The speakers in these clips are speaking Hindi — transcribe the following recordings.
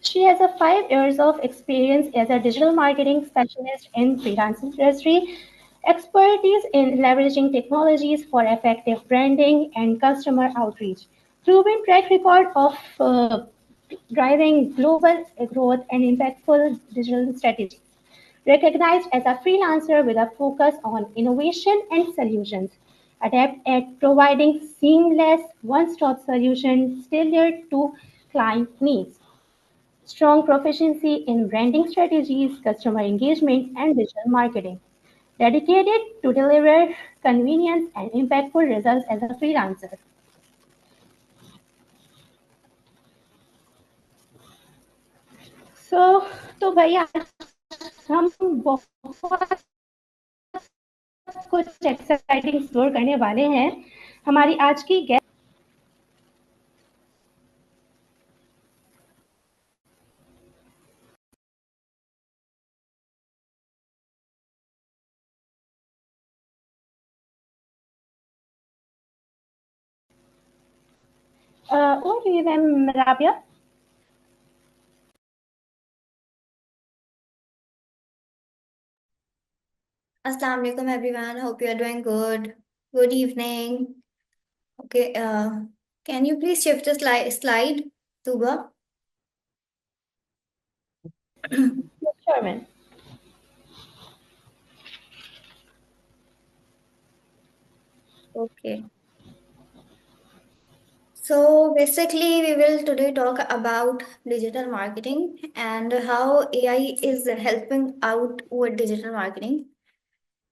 She has a 5 years of experience as a digital marketing specialist in freelance industry, expertise in leveraging technologies for effective branding and customer outreach, proven track record of driving global growth and impactful digital strategies. Recognized as a freelancer with a focus on innovation and solutions, adept at providing seamless one-stop solutions tailored to client needs. Strong proficiency in branding strategies, customer engagement, and digital marketing. Dedicated to deliver convenience and impactful results as a freelancer. So, तो भैया हम बहुत कुछ एक्साइटिंग एक्सप्लोर करने वाले हैं. हमारी आज की guest over to you, ma'am Rabia. Assalamu alaikum everyone. Hope you are doing good. Good evening. Okay, can you please shift the slide, Tuba? Sure, ma'am. Okay. So basically, we will today talk about digital marketing and how AI is helping out with digital marketing,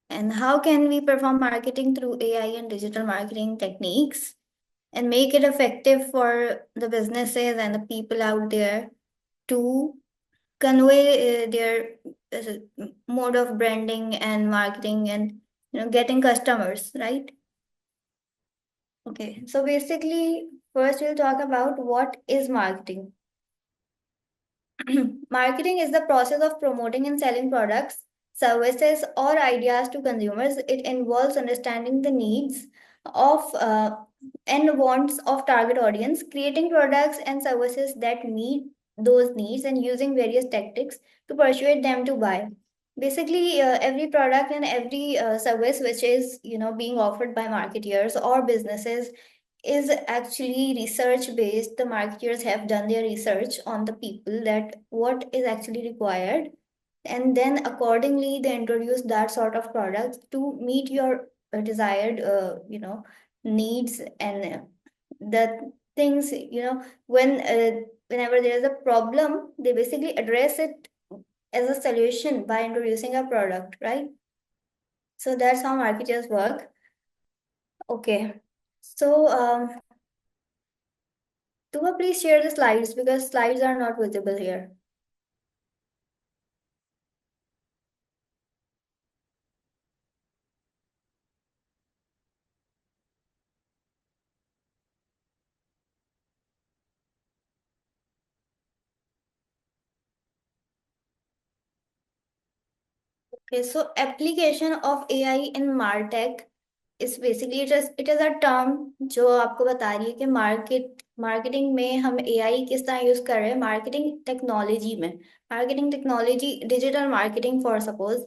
and how can we perform marketing through AI and digital marketing techniques and make it effective for the businesses and the people out there to convey their mode of branding and marketing and getting customers, right? Okay, so basically first we'll talk about what is marketing. Marketing is the process of promoting and selling products, services, or ideas to consumers. It involves understanding the needs of and wants of target audience, creating products and services that meet those needs, and using various tactics to persuade them to buy. Basically, every product and every service which is being offered by marketeers or businesses is actually research based. The marketers have done their research on the people that what is actually required, and then accordingly they introduce that sort of products to meet your desired needs, and the things whenever there is a problem, they basically address it as a solution by introducing a product, right? So that's how marketers work. Okay, so Tuba, please share the slides because slides are not visible here. Okay, so application of AI in MarTech is basically it is a term जो आपको बता रही है कि मार्केटिंग में हम AI किस तरह यूज कर रहे हैं, मार्केटिंग टेक्नोलॉजी में, marketing technology digital marketing for suppose.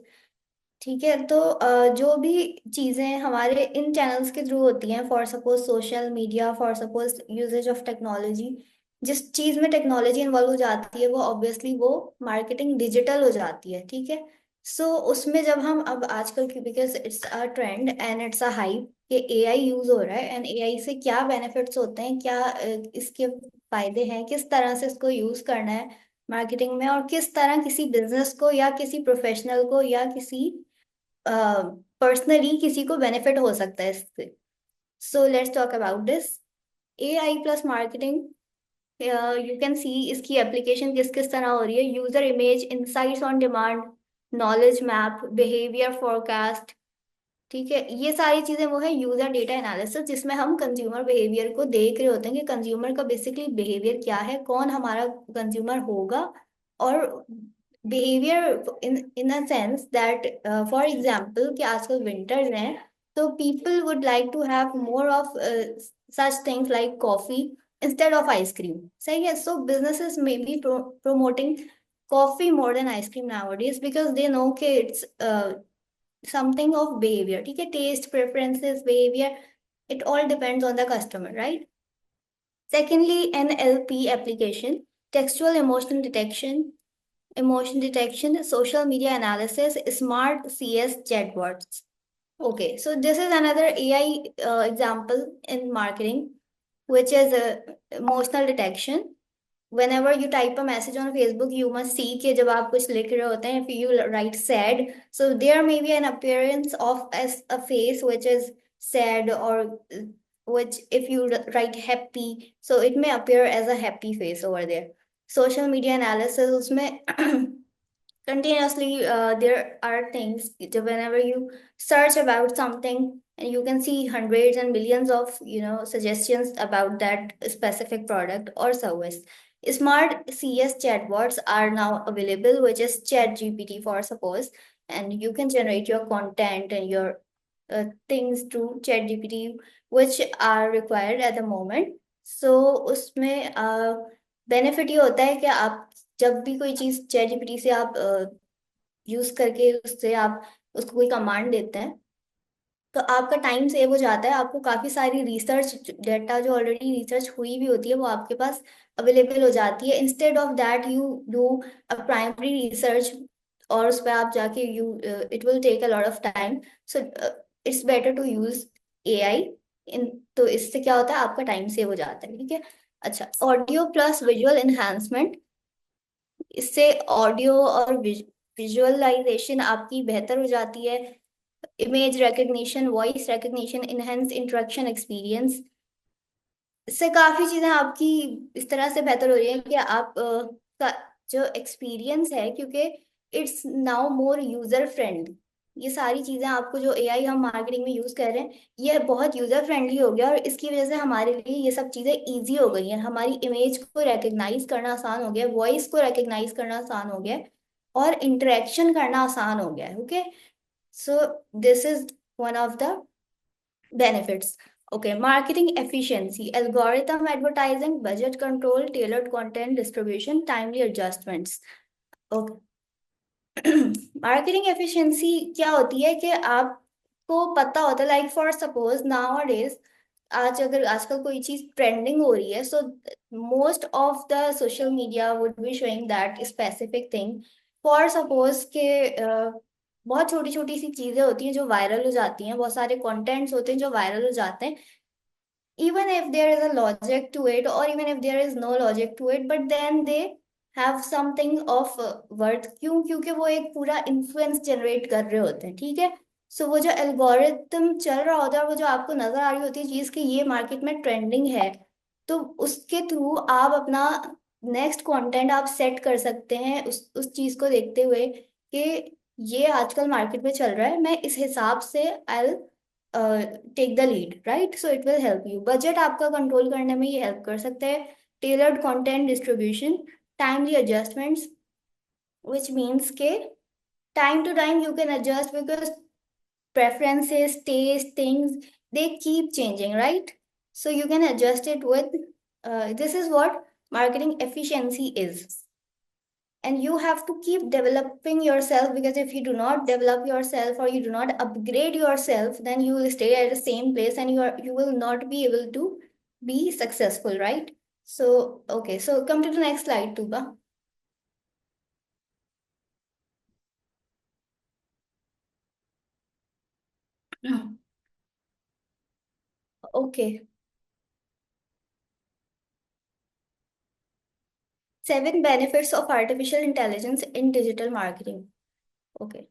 ठीक है, तो जो भी चीजें हमारे इन चैनल्स के थ्रू होती हैं, for suppose social media, for suppose usages of technology, जिस चीज में टेक्नोलॉजी इन्वॉल्व हो जाती है वो ऑब्वियसली वो मार्केटिंग डिजिटल हो जाती है. ठीक है, सो उसमें जब हम अब आजकल की, because it's a trend and it's a hype कि एआई यूज हो रहा है, एंड एआई से क्या बेनिफिट्स होते हैं, क्या इसके फायदे हैं, किस तरह से इसको यूज करना है मार्केटिंग में, और किस तरह किसी बिजनेस को या किसी प्रोफेशनल को या किसी पर्सनली किसी को बेनिफिट हो सकता है इससे. So let's talk about this AI plus marketing. You can see इसकी एप्लीकेशन किस किस तरह हो रही है. User image insights on demand, knowledge map, behaviour forecast, ठीक है, ये सारी चीजें वो है यूजर डेटा एनालिसिस, जिसमें हम कंज्यूमर बिहेवियर को देख रहे होते हैं कि कंज्यूमर का बेसिकली बिहेवियर क्या है, कौन हमारा कंज्यूमर होगा। और behaviour in in a sense that for example कि आजकल विंटर्स हैं, तो people would like to have more of such things like coffee instead of ice cream. सही है, so businesses may be promoting coffee more than ice cream nowadays because they know कि it's something of behavior. ठीक है, taste preferences behavior, it all depends on the customer, right? Secondly, NLP application, textual emotion detection, social media analysis, smart CS chatbots. Okay, so this is another AI example in marketing, which is emotional detection. Whenever you type a message on Facebook, you must see कि जब आप कुछ लिख रहे होते हैं, if you write sad, so there may be an appearance of as a face which is sad, or which if you write happy, so it may appear as a happy face over there. Social media analysis उसमें continuously there are things whenever you search about something, and you can see hundreds and millions of suggestions about that specific product or service. Smart CS chatbots are now available, which is chat gpt for suppose, and you can generate your content and your things through chat gpt, which are required at the moment. So उसमें बेनिफिट ये होता है कि आप जब भी कोई चीज चैट जीपीटी से आप यूज करके उससे आप उसको कोई कमांड देते हैं, तो आपका टाइम सेव हो जाता है। आपको काफी सारी रिसर्च डेटा जो ऑलरेडी रिसर्च हुई भी होती है वो आपके पास अवेलेबल हो जाती है, instead of that you do a primary research, और उस पर आप जाके you it will take a lot of time. So it's better to use AI in, तो इससे क्या होता है, आपका टाइम सेव हो जाता है। ठीक है, अच्छा, ऑडियो प्लस विजुअल एनहांसमेंट, इससे ऑडियो और विजुअलाइजेशन आपकी बेहतर हो जाती है। Image recognition, voice recognition, enhance interaction experience, इससे काफी चीजें आपकी इस तरह से बेहतर हो रही है कि आप का जो एक्सपीरियंस है, क्योंकि it's now more user friendly. ये सारी चीजें आपको जो एआई हम मार्केटिंग में यूज कर रहे हैं, ये बहुत यूजर फ्रेंडली हो गया, और इसकी वजह से हमारे लिए ये सब चीजें इजी हो गई हैं। हमारी इमेज को रिकग्नाइज करना आसान हो गया, वॉइस को रिकग्नाइज करना आसान हो गया, और इंटरेक्शन करना आसान हो गया है। Okay, so this is one of the benefits. Okay, marketing efficiency, algorithm advertising, budget control, tailored content distribution, timely adjustments. Okay. Marketing efficiency क्या होती है कि आपको पता होता है, like for suppose now days, आज अगर आजकल कोई चीज ट्रेंडिंग हो रही है, so most of the social media would be showing that specific thing. For suppose के बहुत छोटी छोटी सी चीजें होती हैं जो वायरल हो जाती हैं, बहुत सारे कंटेंट्स होते हैं जो वायरल हो जाते हैं, even if there is a logic to it or even if there is no logic to it, but then they have something of worth। क्यों? क्योंकि वो एक पूरा इन्फ्लुएंस जनरेट कर रहे होते हैं। ठीक है, सो वो जो एल्गोरिथम चल रहा होता है, और वो जो आपको नजर आ रही होती है चीज कि ये मार्केट में ट्रेंडिंग है, तो उसके थ्रू आप अपना नेक्स्ट कंटेंट आप सेट कर सकते हैं उस चीज को देखते हुए कि ये आजकल मार्केट में चल रहा है, मैं इस हिसाब से I take the lead, right? So it will help you. Budget आपका कंट्रोल करने में ये हेल्प कर सकता है। Tailored content distribution, timely adjustments, which means के time to time you can adjust because preferences, taste, things, they keep changing, right? So you can adjust it with this is what marketing efficiency is. And you have to keep developing yourself, because if you do not develop yourself or you do not upgrade yourself, then you will stay at the same place and you will not be able to be successful, right? So okay, so come to the next slide, Tuba. Okay, 7 benefits of artificial intelligence in digital marketing. Okay,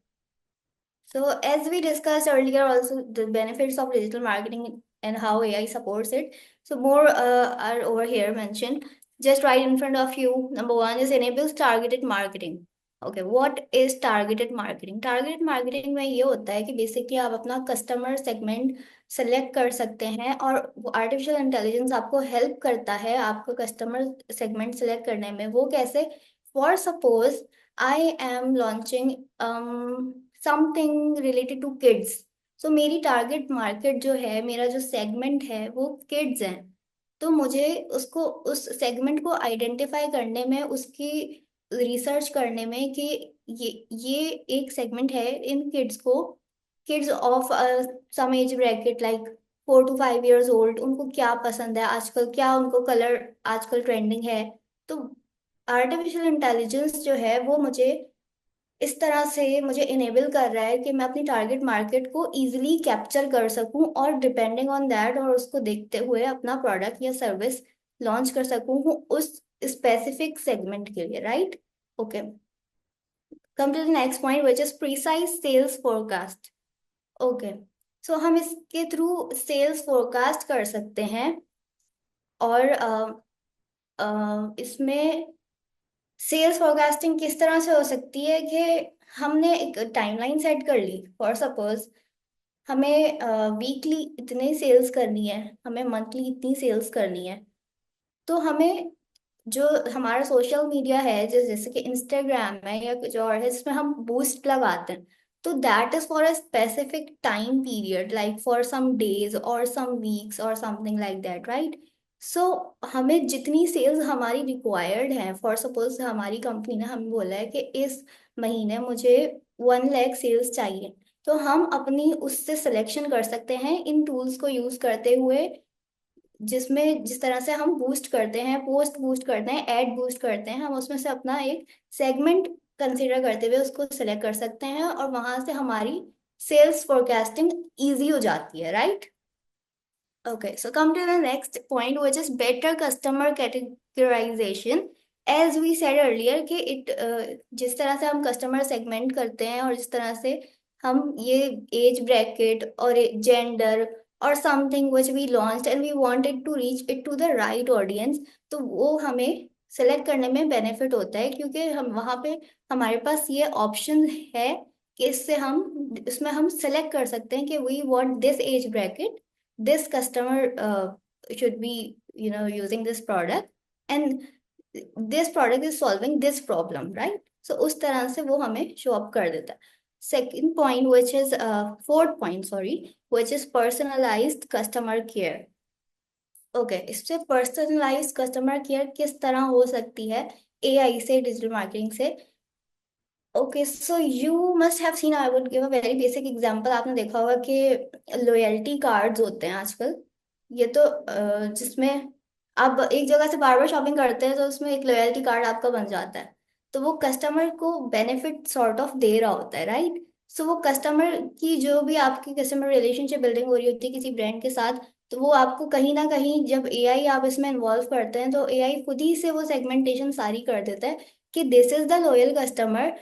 so as we discussed earlier, also the benefits of digital marketing and how AI supports it. So more are over here mentioned. Just right in front of you. Number one is enables targeted marketing. Okay, what is targeted marketing? Targeted marketing में ये होता है कि बेसिकली आप अपना कस्टमर सेगमेंट सेलेक्ट कर सकते हैं, और आर्टिफिशियल इंटेलिजेंस आपको हेल्प करता है आपको कस्टमर सेगमेंट सेलेक्ट करने में। वो कैसे? For suppose I am launching something related to kids, so मेरी टारगेट मार्केट जो है, मेरा जो सेगमेंट है वो किड्स हैं। तो मुझे उसको, उस सेगमेंट को आइडेंटिफाई करने में, उसकी रिसर्च करने में कि ये एक सेगमेंट है इन किड्स को, kids of some age bracket like 4 to 5 years old, उनको क्या पसंद है आजकल, क्या उनको कलर आजकल ट्रेंडिंग है। तो आर्टिफिशियल इंटेलिजेंस जो है वो मुझे इस तरह से मुझे इनेबल कर रहा है कि मैं अपनी टारगेट मार्केट को इजीली कैप्चर कर सकूं, और डिपेंडिंग ऑन दैट और उसको देखते हुए अपना प्रोडक्ट या सर्विस लॉन्च कर सकूं हूं उस स्पेसिफिक सेगमेंट के लिए, right? Okay, come to the next point which is precise sales forecast. Okay, so हम इसके थ्रू सेल्स फोरकास्ट कर सकते हैं, और इसमें सेल्स फोरकास्टिंग किस तरह से हो सकती है कि हमने एक टाइमलाइन सेट कर ली। फॉर सपोज हमें वीकली इतने सेल्स करनी है, हमें मंथली इतनी सेल्स करनी है। तो हमें जो हमारा सोशल मीडिया है, जैसे कि इंस्टाग्राम है या कुछ और है, जिसमें हम बूस्ट लगाते हैं, तो that is for a specific time period, like for some days और सम वीक्स और something like that, right? So हमें जितनी सेल्स हमारी रिक्वायर्ड है, फॉर सपोज हमारी कंपनी ने हमें बोला है कि इस महीने मुझे 1 लाख सेल्स चाहिए, तो हम अपनी उससे सिलेक्शन कर सकते हैं इन टूल्स को यूज करते हुए, जिसमें जिस तरह से हम बूस्ट करते हैं, पोस्ट बूस्ट करते हैं, एड बूस्ट करते हैं, हम उसमें से अपना एक सेगमेंट कंसीडर करते हुए उसको सिलेक्ट कर सकते हैं, और वहां से हमारी सेल्स फोरकास्टिंग इजी हो जाती है, right? Okay, so come to the next point, which is better customer categorization. As we said earlier कि जिस तरह से हम कस्टमर सेगमेंट करते हैं, और जिस तरह से हम ये एज ब्रैकेट और जेंडर और something which we launched and we wanted to reach it to the right audience, तो वो हमें सेलेक्ट करने में बेनिफिट होता है, क्योंकि हम वहाँ पे हमारे पास ये ऑप्शन है कि इससे हम इसमें हम सेलेक्ट कर सकते हैं कि we want this age bracket, this customer should be using this product, and this product is solving this problem, right? So उस तरह से वो हमें शो अप कर देता है। Second point, which is fourth point, sorry, which is personalized customer care. Okay, इससे पर्सनलाइज्ड कस्टमर केयर किस तरह हो सकती है एआई से, डिजिटल मार्केटिंग से? Okay, so you must have seen, I would give a very basic example. आपने देखा होगा कि लॉयल्टी कार्ड्स होते हैं आजकल, ये तो जिसमें आप एक जगह से बार बार शॉपिंग करते हैं, तो उसमें एक लॉयल्टी कार्ड आपका बन जाता है। तो वो कस्टमर को बेनिफिट सॉर्ट ऑफ दे रहा होता है, राइट? सो वो कस्टमर की जो भी आपकी कस्टमर रिलेशनशिप बिल्डिंग हो रही होती है किसी ब्रांड के साथ, तो वो आपको कहीं ना कहीं, जब एआई आप इसमें इन्वॉल्व करते हैं, तो एआई खुद ही से वो सेगमेंटेशन सारी कर देता है कि this is the loyal customer,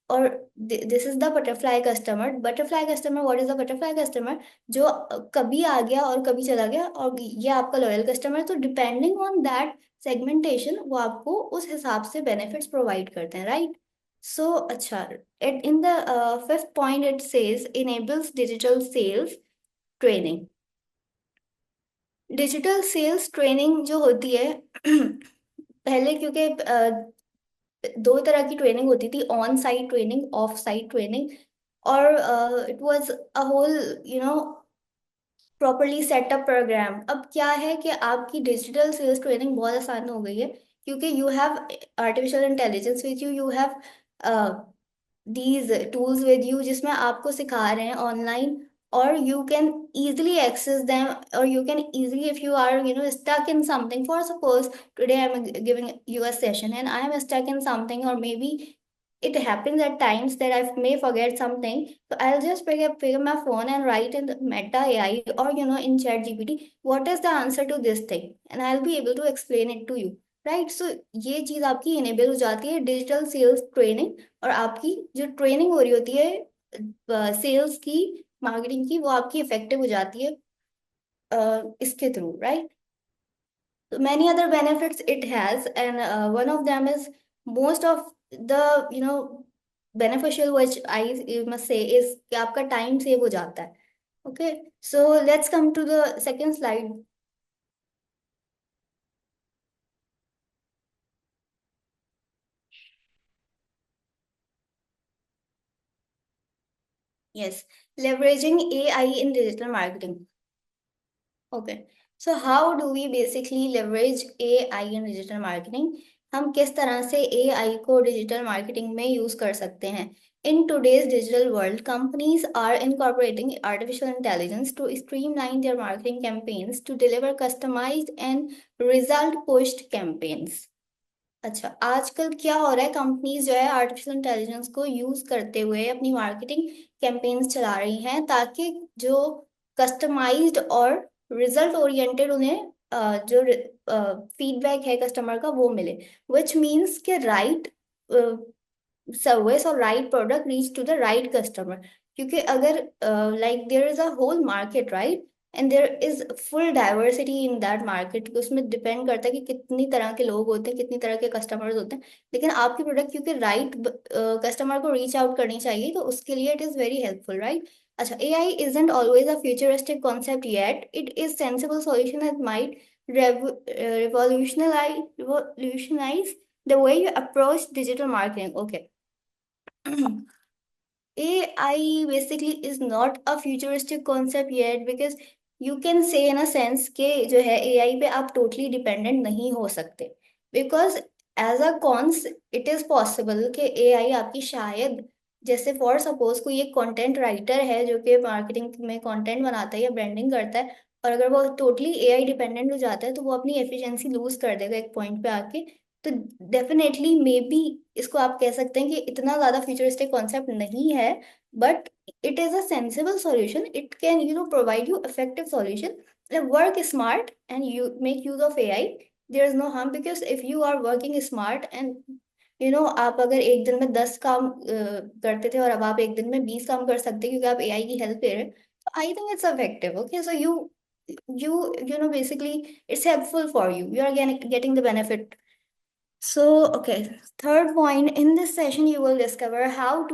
और this is the butterfly customer. Butterfly customer, what is the butterfly customer? जो कभी आ गया और कभी चला गया, और ये आपका लॉयल कस्टमर है। तो डिपेंडिंग ऑन दैट सेगमेंटेशन, वो आपको उस हिसाब से बेनिफिट्स प्रोवाइड करते हैं, राइट? सो अच्छा, at in the fifth point it says enables digital sales training. Digital sales training जो होती है पहले, क्योंकि दो तरह की ट्रेनिंग होती थी, on site training, off site training, और it was a whole properly setup program. अब क्या है कि आपकी डिजिटल सेल्स ट्रेनिंग बहुत आसान हो गई है, क्योंकि you have artificial intelligence with you, you have these tools with you, जिसमें आपको सिखा रहे हैं ऑनलाइन, और you can easily access them, or you can easily, if you are stuck in something. For suppose today I'm giving you a session and I am stuck in something, or maybe it happens at times that I may forget something, so I'll just pick up my phone and write in the Meta AI, or in Chat GPT, what is the answer to this thing, and I'll be able to explain it to you, right? So ये चीज आपकी इनेबल हो जाती है डिजिटल सेल्स ट्रेनिंग, और आपकी जो ट्रेनिंग हो रही होती है सेल्स की, मार्केटिंग की, वो आपकी इफेक्टिव हो जाती है इसके through, right? Many other benefits it has, and one of them is most of the beneficial which I must say is कि आपका टाइम सेव हो जाता है. Okay, so let's come to the second slide. Yes, leveraging AI in digital marketing. Okay, so how do we basically leverage AI in digital marketing? हम किस तरह से AI को डिजिटल मार्केटिंग में यूज कर सकते हैं? In today's digital world, companies are incorporating artificial intelligence to streamline their marketing campaigns to deliver customized and result-pushed campaigns. अच्छा, आजकल क्या हो रहा है, कंपनीज जो है आर्टिफिशियल इंटेलिजेंस को यूज करते हुए अपनी मार्केटिंग कैंपेन्स चला रही हैं ताकि जो कस्टमाइज्ड और रिजल्ट ओरिएंटेड उन्हें जो फीडबैक है कस्टमर का वो मिले, विच मीन्स के राइट सर्विस और right product reach to the right customer. क्योंकि अगर like there is a whole market, right, and there is full diversity in that market, उसमें डिपेंड करता है कि कितनी तरह के लोग होते हैं, कितनी तरह के कस्टमर्स होते हैं, लेकिन आपकी प्रोडक्ट क्योंकि राइट कस्टमर को रीच आउट करनी चाहिए तो उसके लिए it is very helpful, right. अच्छा, AI isn't always a futuristic concept yet. It is sensible solution that might revolutionize the way you approach digital marketing. Okay. AI basically is not a futuristic concept yet because you can say in a sense कि जो है AI पे आप totally dependent नहीं हो सकते, because as a cons it is possible कि AI आपकी शायद, जैसे फॉर सपोज कोई एक कंटेंट राइटर है जो कि मार्केटिंग में कंटेंट बनाता है या ब्रांडिंग करता है, और अगर वो टोटली AI डिपेंडेंट हो जाता है तो वो अपनी एफिशिएंसी लूज कर देगा एक पॉइंट पे आके. तो डेफिनेटली मे बी इसको आप कह सकते हैं कि इतना ज्यादा फ्यूचरिस्टिक कॉन्सेप्ट नहीं है, but it is a sensible solution. It can provide you effective solution. Work smart and you make use of AI. There is no harm because if you are working smart and आप अगर एक दिन में 10 काम करते थे और अब आप एक दिन में 20 काम कर सकते हैं क्योंकि आप AI की हेल्प ले रहे हैं, I think it's effective. Okay, so basically it's helpful for you. You are getting the benefit. So, okay, third point in this session, you will discover how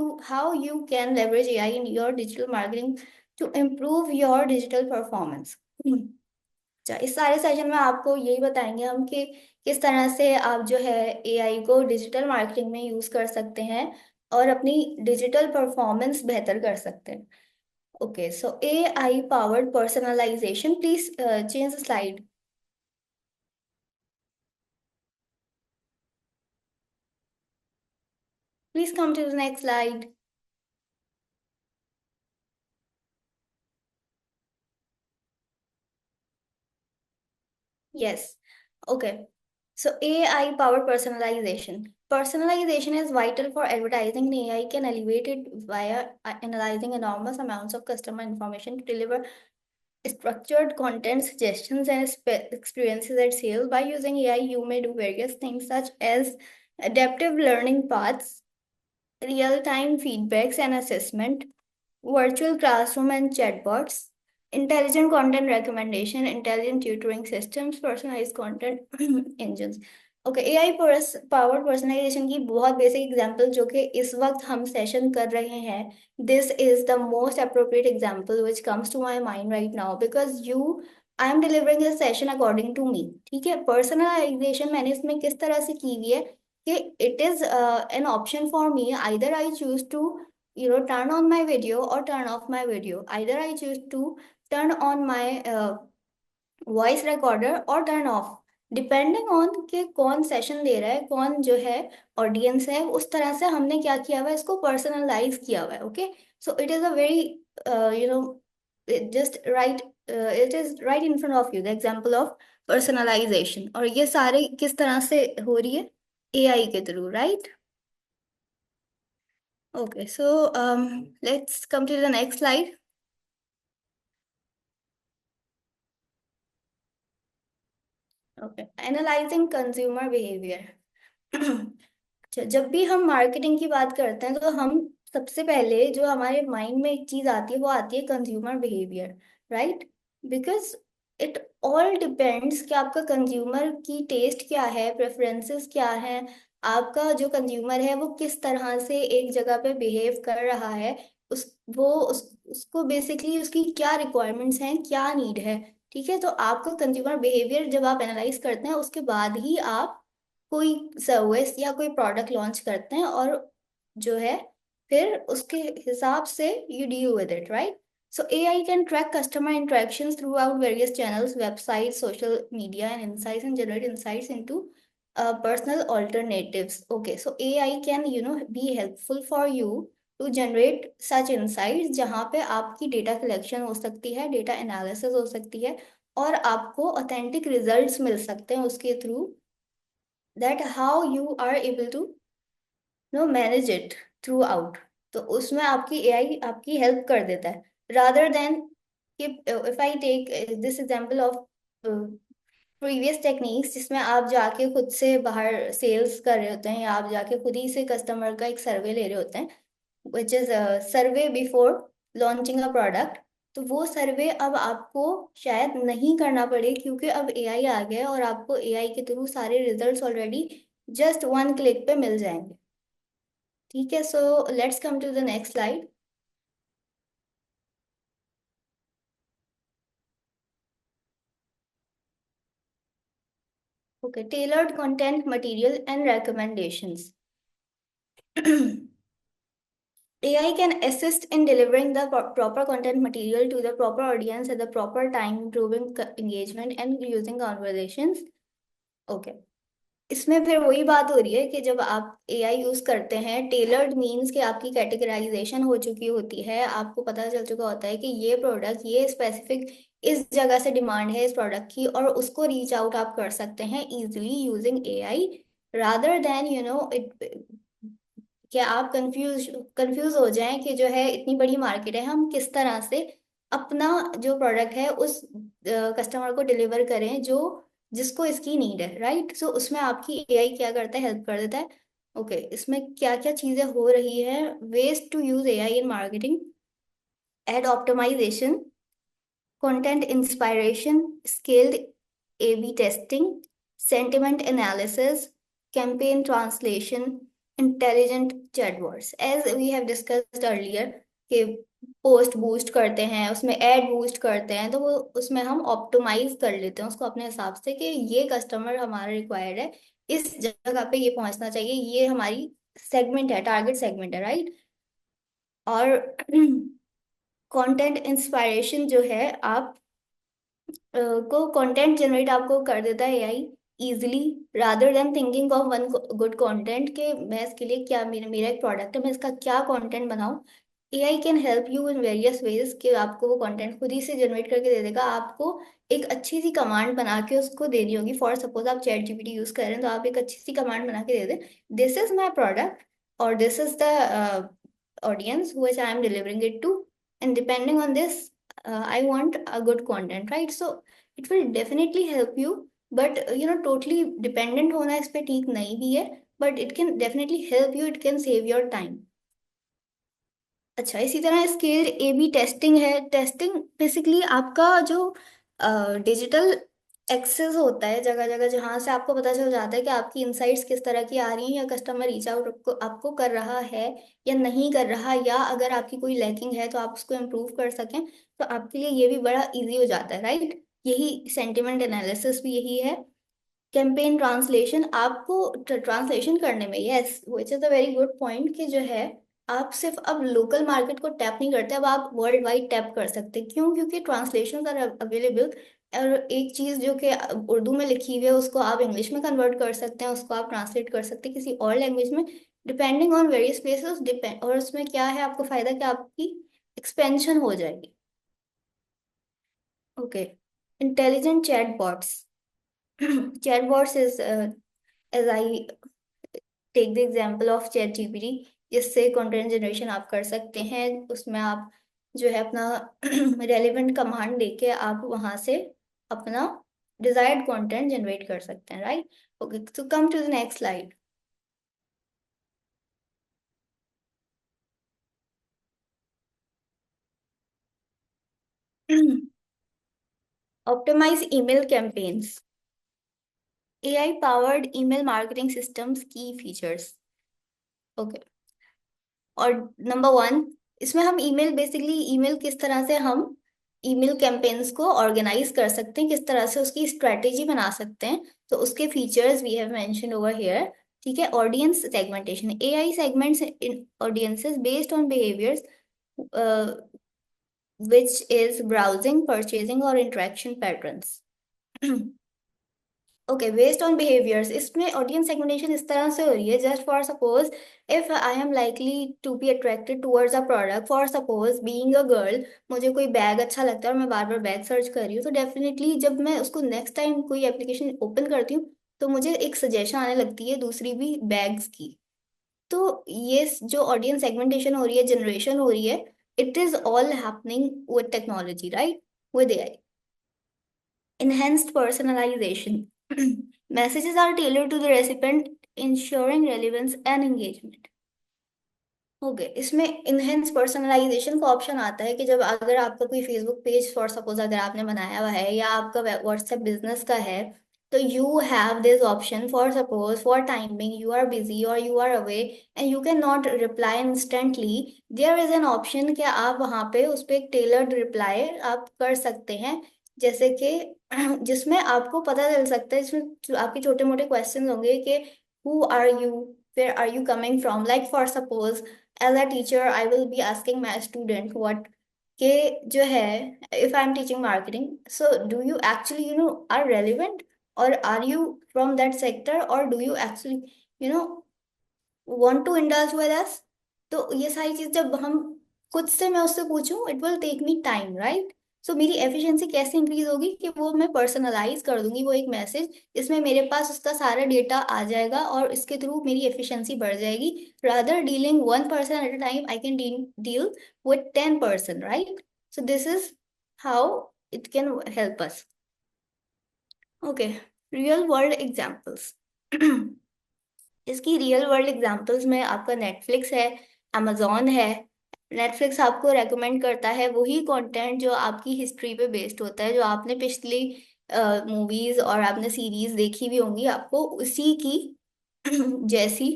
you can leverage AI in your digital marketing to improve your digital performance. अच्छा, इस सारे सेशन में आपको यही बताएंगे हम कि किस तरह से आप जो है AI को डिजिटल मार्केटिंग में यूज कर सकते हैं और अपनी डिजिटल परफॉर्मेंस बेहतर कर सकते हैं. Okay, so AI powered personalisation. Please change slide. Please come to the next slide. Yes. Okay. So AI powered personalization. Personalization is vital for advertising. AI can elevate it via analyzing enormous amounts of customer information to deliver structured content suggestions and experiences at scale. By using AI, you may do various things such as adaptive learning paths, real-time feedbacks and assessment, virtual classroom and chatbots, intelligent content recommendation, intelligent tutoring systems, personalized content engines. Okay, AI powered personalisation की बहुत बेसिक एग्जांपल जो कि इस वक्त हम सेशन कर रहे हैं, this is the most appropriate example which comes to my mind right now because I am delivering this session according to me. ठीक है, पर्सनलाइजेशन मैंने इसमें किस तरह से की हुई है कि it is an option for me. Either I choose to turn on my video or turn off my video. Either I choose to turn on my voice recorder और टर्न ऑफ, डिपेंडिंग ऑन कि कौन सेशन दे रहा है, कौन जो है ऑडियंस है, उस तरह से हमने क्या किया हुआ है, इसको पर्सनलाइज किया हुआ है. Okay, so it is a very you know just right, it is right in front of you the example of personalisation. और ये सारे किस तरह से हो रही है, AI के through, right. Okay, so let's come to the next slide. Okay, analysing consumer behaviour. जब भी हम मार्केटिंग की बात करते हैं तो हम सबसे पहले जो हमारे माइंड में एक चीज आती है वो आती है consumer behaviour, right. Because it all depends कि आपका कंज्यूमर की टेस्ट क्या है, प्रेफरेंसेस क्या है, आपका जो कंज्यूमर है वो किस तरह से एक जगह पे बिहेव कर रहा है, उस वो उसको बेसिकली उसकी क्या रिक्वायरमेंट्स हैं, क्या नीड है। ठीक है, तो आपका कंज्यूमर बिहेवियर जब आप एनालाइज करते हैं उसके बाद ही आप कोई सर्विस या कोई प्रोडक्ट लॉन्च करते हैं, और जो है फिर उसके हिसाब से you deal with it, right? So AI can track customer interactions throughout various channels, websites, social media, and insights, and generate insights into personal alternatives. Okay, so AI can, be helpful for you to generate such insights, जहाँ पे आपकी डेटा कलेक्शन हो सकती है, डेटा एनालिसिस हो सकती है, और आपको ऑथेंटिक रिजल्ट्स मिल सकते हैं उसके through, that how you are able to manage it throughout. तो उसमें आपकी एआई आपकी हेल्प कर देता है, रादर देन कि if I take this example of previous techniques, जिसमें आप जाके खुद से बाहर सेल्स कर रहे होते हैं, या आप जाके खुद ही से कस्टमर का एक सर्वे ले रहे होते हैं, which is survey before launching a product. तो वो सर्वे अब आपको शायद नहीं करना पड़े, क्योंकि अब एआई आ गया है और आपको एआई के थ्रू सारे results already just one click पे मिल जाएंगे। ठीक है, so let's come to the next slide. Okay, tailored content material and recommendations. AI can assist in delivering the proper content material to the proper audience at the proper time, improving engagement and using conversations. Okay. इसमें फिर वही बात हो रही है कि जब आप एआई यूज करते हैं, टेलर्ड मीन्स कि आपकी कैटेगराइजेशन हो चुकी होती है, आपको पता चल चुका होता है कि ये प्रोडक्ट ये स्पेसिफिक इस जगह से डिमांड है इस प्रोडक्ट की, और उसको रीच आउट आप कर सकते हैं easily using AI, rather than it, क्या आप कंफ्यूज कंफ्यूज हो जाएं कि जो है इतनी बड़ी मार्केट है, हम किस तरह से अपना जो प्रोडक्ट है उस कस्टमर को डिलीवर करें जो जिसको इसकी नीड है, राइट? सो उसमें आपकी एआई क्या करता है, हेल्प कर देता है। ओके, इसमें क्या क्या चीजें हो रही है, ways to use AI in marketing: ad optimisation, content inspiration, scaled A/B testing, sentiment analysis, campaign translation, intelligent chatbots. As we have discussed earlier, कि पोस्ट बूस्ट करते हैं, उसमें एड बूस्ट करते हैं, तो वो उसमें हम ऑप्टिमाइज कर लेते हैं उसको अपने हिसाब से कि ये कस्टमर हमारा रिक्वायर्ड है, इस जगह पे ये पहुंचना चाहिए, ये हमारी सेगमेंट है, टारगेट सेगमेंट है, राइट? और कंटेंट इंस्पायरेशन जो है, आप को कंटेंट जनरेट आपको कर देता है AI easily, rather than thinking of one good content के मैं इसके लिए क्या, मेरा मेरा एक प्रोडक्ट है, मैं इसका क्या कंटेंट बनाऊं। AI can help you in various ways कि आपको वो कंटेंट खुद ही से जनरेट करके दे देगा। आपको एक अच्छी सी कमांड बना के उसको देनी होगी, फॉर सपोज आप चैट जीपीटी यूज कर रहे हैं, तो आप एक अच्छी सी कमांड बना के दे दें, दिस इज माई प्रोडक्ट और this is the audience which I am delivering it to, and depending on this, I want a good content, right? So it will definitely help you, but totally dependent होना इस पे ठीक नहीं भी है, but it can definitely help you, it can save your time. अच्छा, इसी तरह स्केल्ड ए बी टेस्टिंग है। टेस्टिंग बेसिकली आपका जो डिजिटल एक्सेस होता है जगह जगह, जहाँ से आपको पता चल जाता है कि आपकी इंसाइट्स किस तरह की आ रही हैं, या कस्टमर रीच आउट आपको कर रहा है या नहीं कर रहा, या अगर आपकी कोई लैकिंग है तो आप उसको इम्प्रूव कर सकें, तो आपके लिए ये भी बड़ा इजी हो जाता है, राइट? यही सेंटिमेंट एनालिसिस भी यही है। कैंपेन ट्रांसलेशन, आपको ट्रांसलेशन करने में, yes which is a very good point, कि जो है आप सिर्फ अब लोकल मार्केट को टैप नहीं करते, अब आप वर्ल्ड वाइड टैप कर सकते हैं। क्यों? क्योंकि ट्रांसलेशन आर अवेलेबल, और एक चीज जो कि उर्दू में लिखी हुई है उसको आप इंग्लिश में कन्वर्ट कर सकते हैं, उसको आप ट्रांसलेट कर सकते हैं किसी और लैंग्वेज में, depending on various places depend. और उसमें क्या है आपको फायदा, कि आपकी एक्सपेंशन हो जाएगी। Okay, intelligent chatbots. Chatbots is, as I take the example of chat GPT, जिससे कंटेंट जनरेशन आप कर सकते हैं। उसमें आप जो है अपना रेलिवेंट कमांड देके आप वहां से अपना डिजायर्ड कंटेंट जनरेट कर सकते हैं, राइट? ओके, तो come to the next slide. Optimise email campaigns. AI powered email marketing systems की फीचर्स। ओके, और नंबर वन, इसमें हम ईमेल, बेसिकली ईमेल किस तरह से हम ईमेल कैंपेन्स को ऑर्गेनाइज कर सकते हैं, किस तरह से उसकी स्ट्रेटेजी बना सकते हैं, तो उसके features we have mention over here. ठीक है, audience segmentation, AI segments in audiences based on behaviours which is browsing, purchasing और interaction patterns. Okay, based on behaviours, इसमें ऑडियंस सेगमेंटेशन इस तरह से हो रही है, just for suppose if I am likely to be attracted towards a product, for suppose being a girl, मुझे कोई बैग अच्छा लगता है और मैं बार बार बैग सर्च कर रही हूँ, तो डेफिनेटली जब मैं उसको नेक्स्ट टाइम कोई एप्लीकेशन ओपन करती हूँ तो मुझे एक सजेशन आने लगती है दूसरी भी बैग्स की। तो ये जो ऑडियंस सेगमेंटेशन हो रही है, जनरेशन हो रही है, it is all happening with technology, right, with AI. Enhanced personalization. Messages are tailored to the recipient, ensuring relevance and engagement. Okay, इसमें इनहेंस पर्सनलाइजेशन का ऑप्शन आता है कि जब अगर आपका कोई फेसबुक पेज फॉर सपोज अगर आपने बनाया हुआ है या आपका व्हाट्सएप बिजनेस का है, तो you have this option for suppose for timing you are busy और you are away and you can not reply instantly, there is an option कि आप वहाँ पे उस पर एक टेलर्ड रिप्लाई आप कर सकते हैं, जैसे कि जिसमें आपको पता चल सकता है, इसमें आपके छोटे मोटे क्वेश्चन होंगे कि who are you, where are you coming from, like for suppose as a teacher I will be asking my student what के जो है, if I'm teaching marketing, so do you actually are relevant, or are you from that sector, or do you actually you know want to indulge with us। तो ये सारी चीज जब हम खुद से मैं उससे पूछूं, it will take me time, right. So मेरी एफिशिएंसी कैसे इंक्रीज होगी कि वो मैं पर्सनलाइज कर दूंगी वो एक मैसेज, इसमें मेरे पास उसका सारा डेटा आ जाएगा और इसके थ्रू मेरी एफिशिएंसी बढ़ जाएगी। Rather dealing one person at a time I can deal with 10 person, right. So this is how it can help us. Okay, real world examples. इसकी रियल वर्ल्ड एग्जांपल्स में आपका नेटफ्लिक्स है, amazon है। नेटफ्लिक्स आपको रेकमेंड करता है वही कंटेंट जो आपकी हिस्ट्री पे बेस्ड होता है, जो आपने पिछली मूवीज और आपने सीरीज देखी भी होंगी, आपको उसी की जैसी,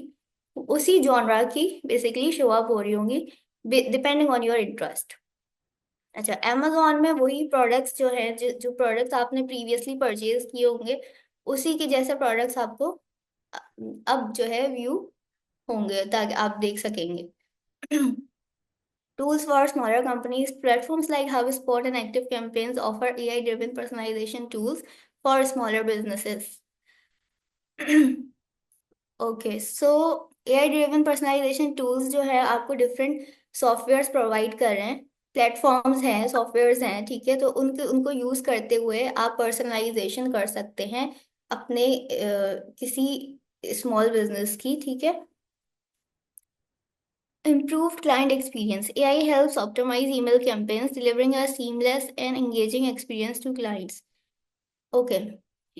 उसी जॉनरा की बेसिकली शो अप हो रही होंगी, डिपेंडिंग ऑन योर इंटरेस्ट। अच्छा, amazon में वही प्रोडक्ट्स जो है, जो प्रोडक्ट्स आपने प्रीवियसली परचेज किए होंगे, उसी के जैसे प्रोडक्ट्स आपको अ, अब जो है व्यू होंगे ताकि आप देख सकेंगे। Tools for smaller companies, platforms like HubSpot and Active Campaigns offer AI-driven personalization tools for smaller businesses. Okay, so AI driven personalisation tools जो है आपको डिफरेंट सॉफ्टवेयर्स प्रोवाइड कर रहे हैं, प्लेटफॉर्म्स हैं, सॉफ्टवेयर्स हैं, ठीक है, तो उनको उनको यूज करते हुए आप पर्सनलाइजेशन कर सकते हैं अपने किसी स्मॉल बिजनेस की, ठीक है। Improved client experience. AI helps optimize email campaigns, delivering a seamless and engaging experience to clients. Okay,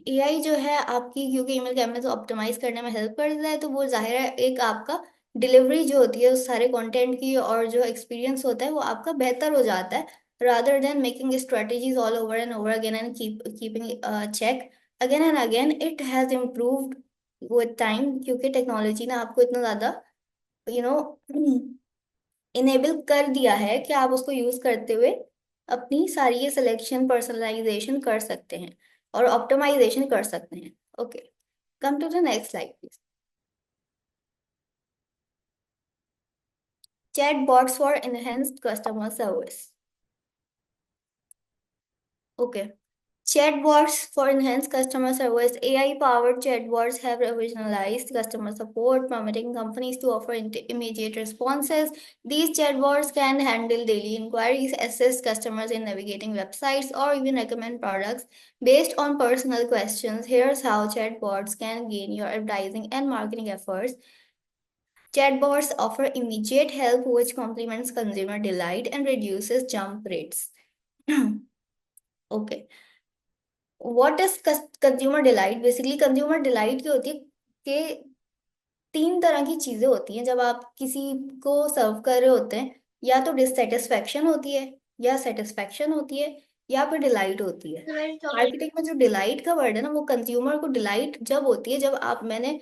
AI जो है आपकी, क्योंकि ईमेल कैंपेन्स ऑप्टिमाइज करने में हेल्प करता है, तो वो जाहिर है एक आपका डिलीवरी जो होती है उस सारे कंटेंट की और जो एक्सपीरियंस होता है वो आपका बेहतर हो जाता है, rather than making strategies all over and over again and keeping check again and again. It has improved with time, क्योंकि टेक्नोलॉजी ने आपको इतना ज़्यादा यू नो इनेबल कर दिया है कि आप उसको यूज करते हुए अपनी सारी ये सिलेक्शन पर्सनलाइजेशन कर सकते हैं और ऑप्टिमाइजेशन कर सकते हैं। Okay, come to the next slide please. Chat bots for enhanced customer service. Okay, chatbots for enhanced customer service. AI-powered chatbots have revolutionized customer support, permitting companies to offer immediate responses. These chatbots can handle daily inquiries, assist customers in navigating websites, or even recommend products based on personal questions. Here's how chatbots can gain your advertising and marketing efforts. Chatbots offer immediate help, which complements consumer delight and reduces jump rates. Okay. What is consumer delight. Basically consumer क्या होती है कि तीन तरह की चीजें होती हैं जब आप किसी को सर्व कर रहे होते हैं, या तो डिससेटिस्फेक्शन होती है या सेटिस्फेक्शन होती है, यहाँ पे डिलाइट होती है। मार्केटिंग में जो डिलाइट का वर्ड है ना, वो कंज्यूमर को डिलाइट जब होती है जब आप मैंने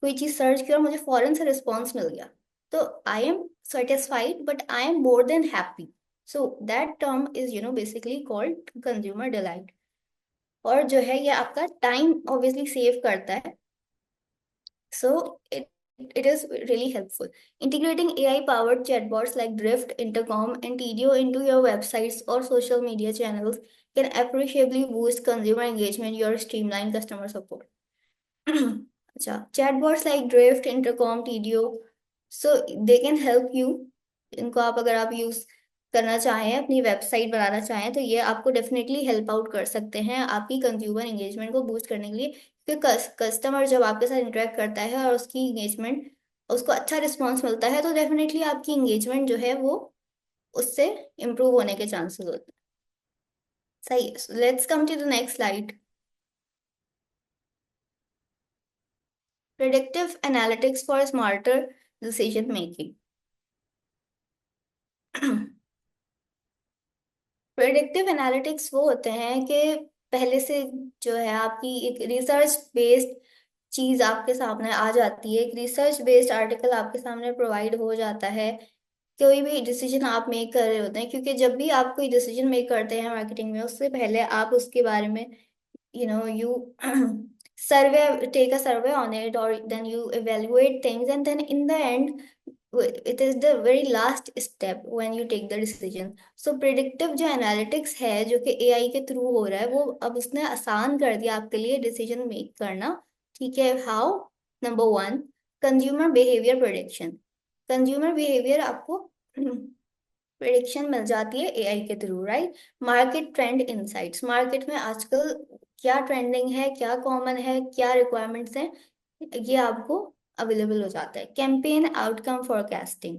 कोई चीज सर्च किया और मुझे फौरन से रिस्पॉन्स मिल गया, तो I am satisfied but I am more than happy. So that term is basically called consumer delight. और जो है ये आपका टाइम ऑब्वियसली सेव करता है। So it is really helpful. Integrating AI-powered chatbots like Drift, Intercom, and TDO into your websites or social media channels can appreciably boost consumer engagement or streamline customer support. अच्छा, chatbots like Drift, Intercom, TDO, so they can help you। इनको आप अगर आप यूज करना चाहें, अपनी वेबसाइट बनाना चाहें, तो ये आपको डेफिनेटली हेल्प आउट कर सकते हैं आपकी कंज्यूमर एंगेजमेंट को बूस्ट करने के लिए। क्योंकि कस्टमर जब आपके साथ इंटरेक्ट करता है और उसकी एंगेजमेंट, उसको अच्छा रिस्पॉन्स मिलता है, तो डेफिनेटली आपकी एंगेजमेंट जो है वो उससे इम्प्रूव होने के चांसेस होते हैं। सही है। Let's come to the next slide. Predictive analytics for smarter decision making. Predictive analytics वो होते हैं कि पहले से जो है आपकी एक रिसर्च बेस्ड चीज आपके सामने आ जाती है, एक रिसर्च बेस्ड आर्टिकल आपके सामने प्रोवाइड हो जाता है। कोई भी डिसीजन आप मेक कर रहे होते हैं, क्योंकि जब भी आप कोई डिसीजन मेक करते हैं मार्केटिंग में, उससे पहले आप उसके बारे में you survey take a survey on it, or then you evaluate things, and then in the end it is the very last step when you take the decision. So predictive जो एनालिटिक्स है जो कि एआई के थ्रू हो रहा है, वो अब उसने आसान कर दिया आपके लिए डिसीजन मेक करना। ठीक है, how? Number one, consumer behaviour prediction. Consumer behaviour आपको प्रेडिक्शन मिल जाती है एआई के through, right? Market trend insights, market में आजकल क्या ट्रेंडिंग है, क्या कॉमन है, क्या रिक्वायरमेंट्स हैं, ये आपको अवेलेबल हो जाता है। Campaign outcome forecasting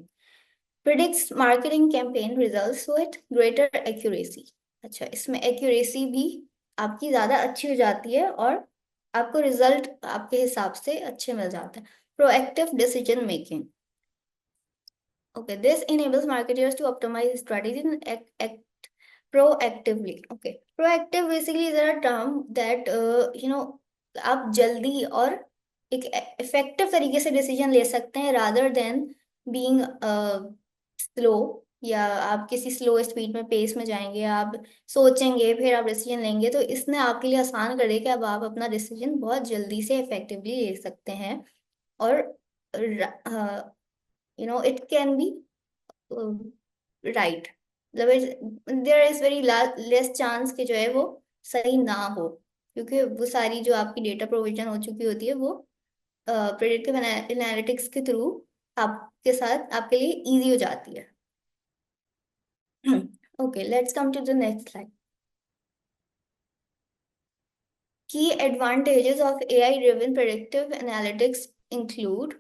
predicts marketing campaign results with greater accuracy. अच्छा, इसमें एक्यूरेसी भी आपकी ज्यादा अच्छी हो जाती है और आपको रिजल्ट आपके हिसाब से अच्छे मिल जाते हैं। Proactive decision making. Okay, this enables marketers to optimize strategies and act proactively. Okay, proactive basically is a term that आप जल्दी और एक इफेक्टिव तरीके से डिसीजन ले सकते हैं rather than being स्लो, या आप किसी स्लो स्पीड में पेस में जाएंगे, आप सोचेंगे फिर आप डिसीजन लेंगे। तो इसने आपके लिए आसान कर दिया कि अब आप अपना डिसीजन बहुत जल्दी से इफेक्टिवली ले सकते हैं। और इट कैन बी राइट, मतलब there is very less chance कि जो है वो सही ना हो, क्योंकि वो सारी जो आपकी डेटा प्रोविजन हो चुकी होती है वो प्रेडिक्टिव एनालिटिक्स के थ्रू आपके साथ आपके लिए इजी हो जाती है। Okay, let's come to the next slide. Key advantages of AI driven predictive analytics include,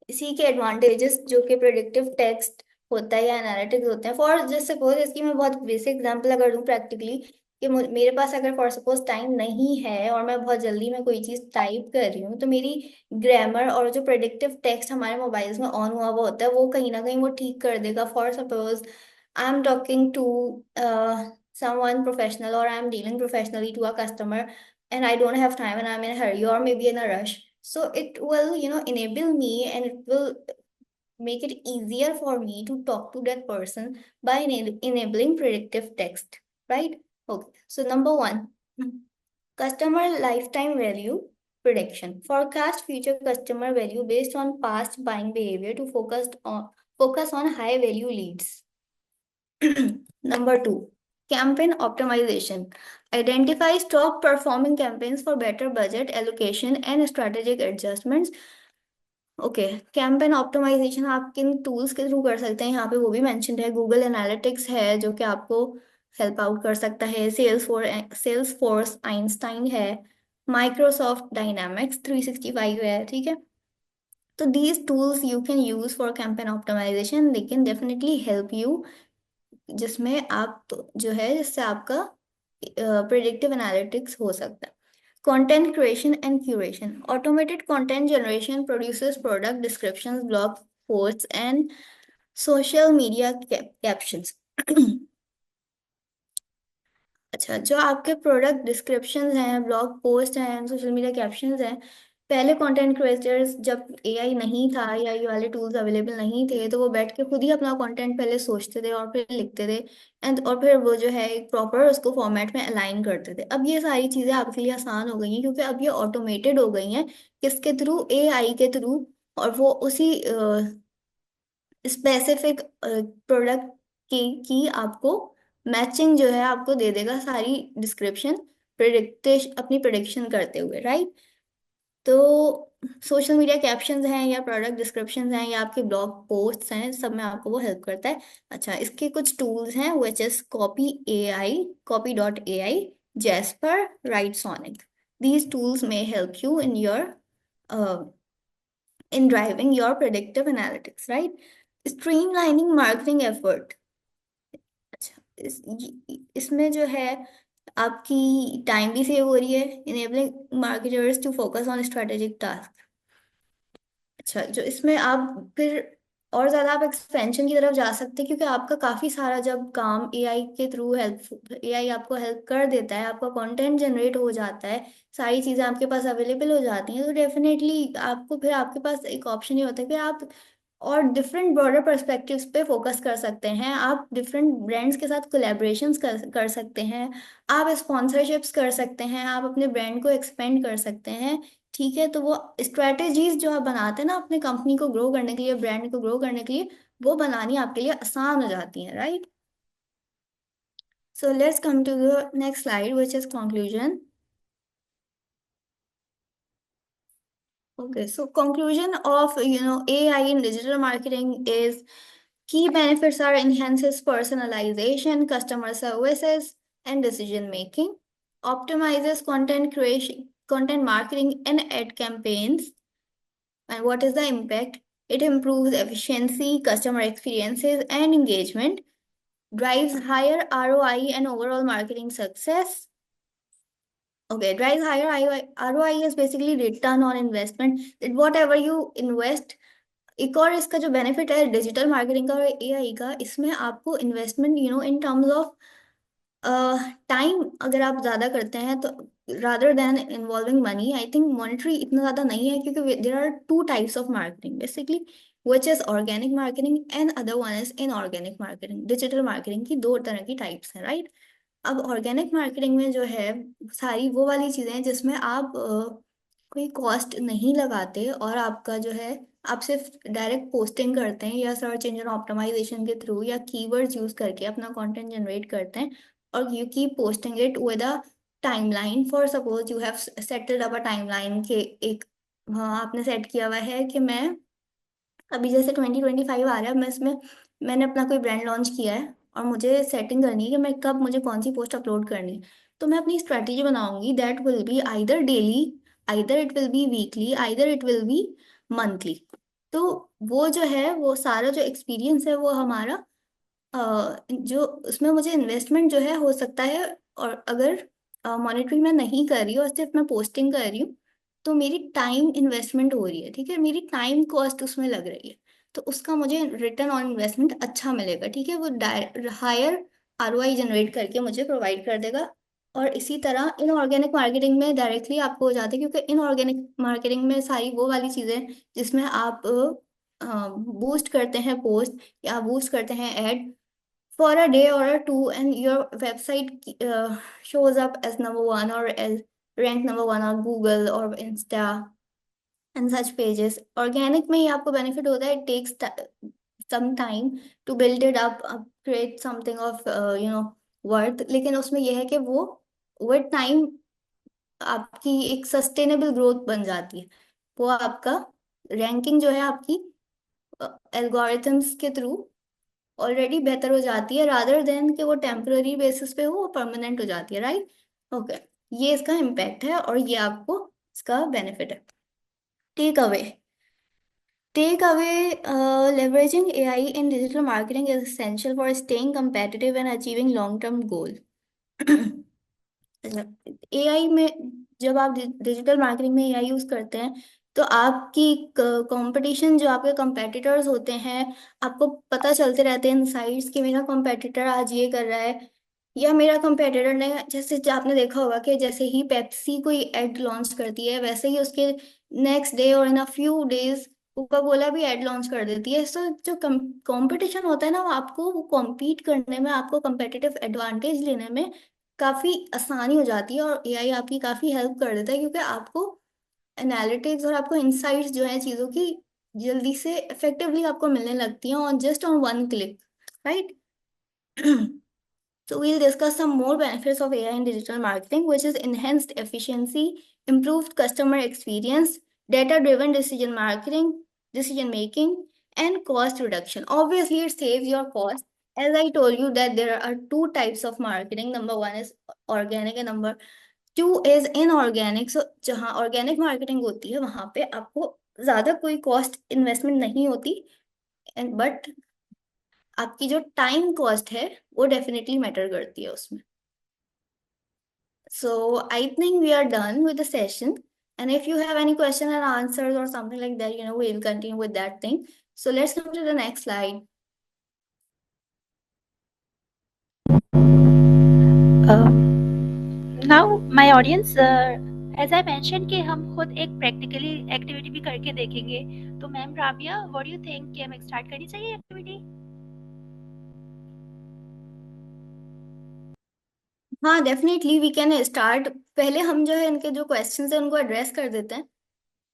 इसी के एडवांटेजेस जो कि प्रेडिक्टिव टेक्स्ट होता है या एनालिटिक्स होते हैं। फॉर जस्ट सपोज, इसकी मैं बहुत बेसिक एग्जांपल अगर दूं प्रैक्टिकली, कि मेरे पास अगर फॉर सपोज टाइम नहीं है और मैं बहुत जल्दी में कोई चीज टाइप कर रही हूँ, तो मेरी ग्रामर और जो प्रेडिक्टिव टेक्स्ट हमारे मोबाइल्स में ऑन हुआ हुआ होता है, वो कहीं ना कहीं वो ठीक कर देगा। For suppose I am talking to someone professional, or I'm dealing professionally to a customer, and I don't have time and I'm in a hurry or maybe in a rush, so it will enable me, and it will make it easier for me to talk to that person by enabling predictive text, right? Okay, so number one, customer lifetime value prediction forecast future customer value based on past buying behavior to focus on high value leads. Number two, campaign optimization. Identifies top performing campaigns for better budget allocation and strategic adjustments. Okay, campaign optimisation आप किन टूल्स के थ्रू कर सकते हैं, यहाँ पे वो भी मेंशन्ड है। गूगल एनालिटिक्स है जो कि आपको हेल्प आउट कर सकता है। सेल्स फोर्स आइंस्टाइन है। माइक्रोसॉफ्ट डायनामिक्स 365 है। ठीक है, तो these tools you can use for campaign optimisation, they can definitely help you, जिसमें आप जो है जिससे आपका प्रिडिक्टिव एनालिटिक्स हो सकता है। Content creation and curation, automated content generation produces product descriptions, blog posts and social media captions. अच्छा, जो आपके प्रोडक्ट डिस्क्रिप्शंस हैं, ब्लॉग पोस्ट हैं, सोशल मीडिया कैप्शंस हैं, पहले कंटेंट क्रिएटर्स जब एआई नहीं था या ये वाले टूल्स अवेलेबल नहीं थे, तो वो बैठ के खुद ही अपना कंटेंट पहले सोचते थे और फिर लिखते थे, एंड और फिर वो जो है एक प्रॉपर उसको फॉर्मेट में अलाइन करते थे। अब ये सारी चीज़ें आपके लिए आसान हो गई हैं क्योंकि अब ये ऑटोमेटेड हो गई हैं, किसके थ्रू, एआई के थ्रू। और वो उसी स्पेसिफिक प्रोडक्ट की आपको मैचिंग जो है आपको दे देगा सारी डिस्क्रिप्शन, प्रिडिक्टेश अपनी प्रिडिक्शन करते हुए, राइट। तो सोशल मीडिया कैप्शंस हैं या प्रोडक्ट डिस्क्रिप्शंस हैं या आपके ब्लॉग पोस्ट्स हैं, सब में आपको वो हेल्प करता है। अच्छा, इसके कुछ टूल्स हैं which is copy.ai, Jasper, Writesonic. These tools may help you in driving your predictive analytics, right? Streamlining marketing effort. अच्छा, इसमें जो है आपकी टाइम भी सेव हो रही है, enabling marketers to focus on strategic task. अच्छा, जो इसमें आप फिर और ज़्यादा आप एक्सपेंशन की तरफ जा सकते हैं क्योंकि आपका काफ़ी सारा जब काम एआई के थ्रू हेल्प, एआई आपको हेल्प कर देता है, आपका कंटेंट जनरेट हो जाता है, सारी चीज़ें आपके पास अवेलेबल हो जाती हैं, तो डेफिनेटली आपको फिर आपके पास एक ऑप्शन ये होता है कि आप और डिफरेंट ब्रॉडर पर्सपेक्टिव्स पे फोकस कर सकते हैं, आप डिफरेंट ब्रांड्स के साथ कोलैबोरेशंस कर सकते हैं, आप स्पॉन्सरशिप्स कर सकते हैं, आप अपने ब्रांड को एक्सपेंड कर सकते हैं। ठीक है, तो वो स्ट्रेटेजीज जो आप बनाते हैं ना अपने कंपनी को ग्रो करने के लिए, ब्रांड को ग्रो करने के लिए, वो बनानी आपके लिए आसान हो जाती है, right. So let's come to the next slide which is conclusion. Okay, so conclusion of AI in digital marketing is key benefits are enhances personalization, customer services, and decision making, optimizes content creation, content marketing, and ad campaigns. And what is the impact? It improves efficiency, customer experiences, and engagement, drives higher ROI and overall marketing success. Okay, drives higher ROI is basically return on investment. That whatever you invest, एक और इसका जो बेनिफिट है डिजिटल मार्केटिंग का और एआई का, इसमें आपको investment in terms of time अगर आप ज़्यादा करते हैं तो rather than involving money, I think monetary इतना ज़्यादा नहीं है क्योंकि there are two types of marketing basically, which is organic marketing and other one is inorganic marketing. Digital marketing की दो तरह की टाइप्स हैं, राइट। अब ऑर्गेनिक मार्केटिंग में जो है सारी वो वाली चीज़ें हैं जिसमें आप कोई कॉस्ट नहीं लगाते और आपका जो है आप सिर्फ डायरेक्ट पोस्टिंग करते हैं या सर्च इंजन ऑप्टिमाइजेशन के थ्रू या कीवर्ड्स यूज करके अपना कंटेंट जनरेट करते हैं, और you keep posting it with a timeline. For suppose you have settled up a timeline के एक, हाँ, आपने सेट किया हुआ है कि मैं अभी जैसे 2025 आ रहा है, मैं इसमें मैंने अपना कोई ब्रांड लॉन्च किया है और मुझे सेटिंग करनी है कि मैं कब मुझे कौन सी पोस्ट अपलोड करनी है। तो मैं अपनी स्ट्रेटेजी बनाऊंगी that will be either daily, either it will be weekly, either it will be monthly. तो वो जो है वो सारा जो एक्सपीरियंस है वो हमारा जो उसमें मुझे इन्वेस्टमेंट जो है हो सकता है, और अगर मॉनिटरिंग मैं नहीं कर रही हूँ और सिर्फ मैं पोस्टिंग कर रही हूँ तो मेरी टाइम इन्वेस्टमेंट हो रही है, ठीक है, मेरी टाइम कॉस्ट उसमें लग रही है, तो उसका मुझे रिटर्न ऑन इन्वेस्टमेंट अच्छा मिलेगा, ठीक है, वो हायर आरओआई जनरेट करके मुझे प्रोवाइड कर देगा। और इसी तरह इनऑर्गेनिक मार्केटिंग में डायरेक्टली आपको हो जाता है क्योंकि इनऑर्गेनिक मार्केटिंग में सारी वो वाली चीज़ें जिसमें आप बूस्ट करते हैं पोस्ट या बूस्ट करते हैं add for a day or a two, and your website shows up as number one or as ranked number one on Google or Insta and such pages. Organic में ही आपको benefit होता है, it takes some time to build it up, create something of worth, लेकिन उसमें यह है कि वो with time आपकी एक सस्टेनेबल ग्रोथ बन जाती है, वो आपका रैंकिंग जो है आपकी एल्गोरिथम्स के थ्रू ऑलरेडी बेहतर हो जाती है, रादर देन कि वो टेम्पररी बेसिस पे हो, वो परमानेंट हो जाती है, राइट। ओके, ये इसका इम्पैक्ट है और ये आपको इसका बेनिफिट है। Takeaway, takeaway, leveraging AI in digital marketing is essential for staying competitive and achieving long term goal. AI में जब आप डिजिटल मार्केटिंग में एआई यूज करते हैं तो आपकी कंपटीशन, जो आपके कंपेटिटर्स होते हैं, आपको पता चलते रहते हैं इनसाइट्स कि मेरा कंपेटिटर आज ये कर रहा है या मेरा कंपेटिटर ने, जैसे आपने देखा होगा कि जैसे ही पेप्सी कोई एड लॉन्च करती है, वैसे ही उसके नेक्स्ट डे और in a few days Coca Cola भी एड लॉन्च कर देती है। सो जो कंपटीशन होता है ना, वो आपको वो कॉम्पीट करने में, आपको कंपेटिटिव एडवांटेज लेने में काफी आसानी हो जाती है, और एआई आपकी काफी हेल्प कर देता है, क्योंकि आपको एनालिटिक्स और आपको इंसाइट्स जो है चीजों की जल्दी से इफेक्टिवली आपको मिलने लगती हैं on just on one click, right. So we'll discuss some more benefits of AI in digital marketing, which is enhanced efficiency, improved customer experience, data-driven decision making, and cost reduction. Obviously, it saves your cost. As I told you that there are two types of marketing. Number one is organic and number two is inorganic. So जहाँ organic marketing होती है वहाँ पे आपको ज़्यादा कोई cost investment नहीं होती, and but आपकी जो टाइम कॉस्ट है वो डेफिनेटली मैटर करती है उसमें। So I think we are done with the session. And if you have any question and answers or something like that, we'll continue with that thing. So let's come to the next slide. Now my audience, as I mention कि हम खुद एक प्रैक्टिकली एक्टिविटी भी करके देखेंगे। तो ma'am Rabia, what do you think कि हमें स्टार्ट करनी चाहिए एक्टिविटी? हाँ, डेफिनेटली वी कैन स्टार्ट। पहले हम जो है इनके जो क्वेश्चंस है उनको एड्रेस कर देते हैं,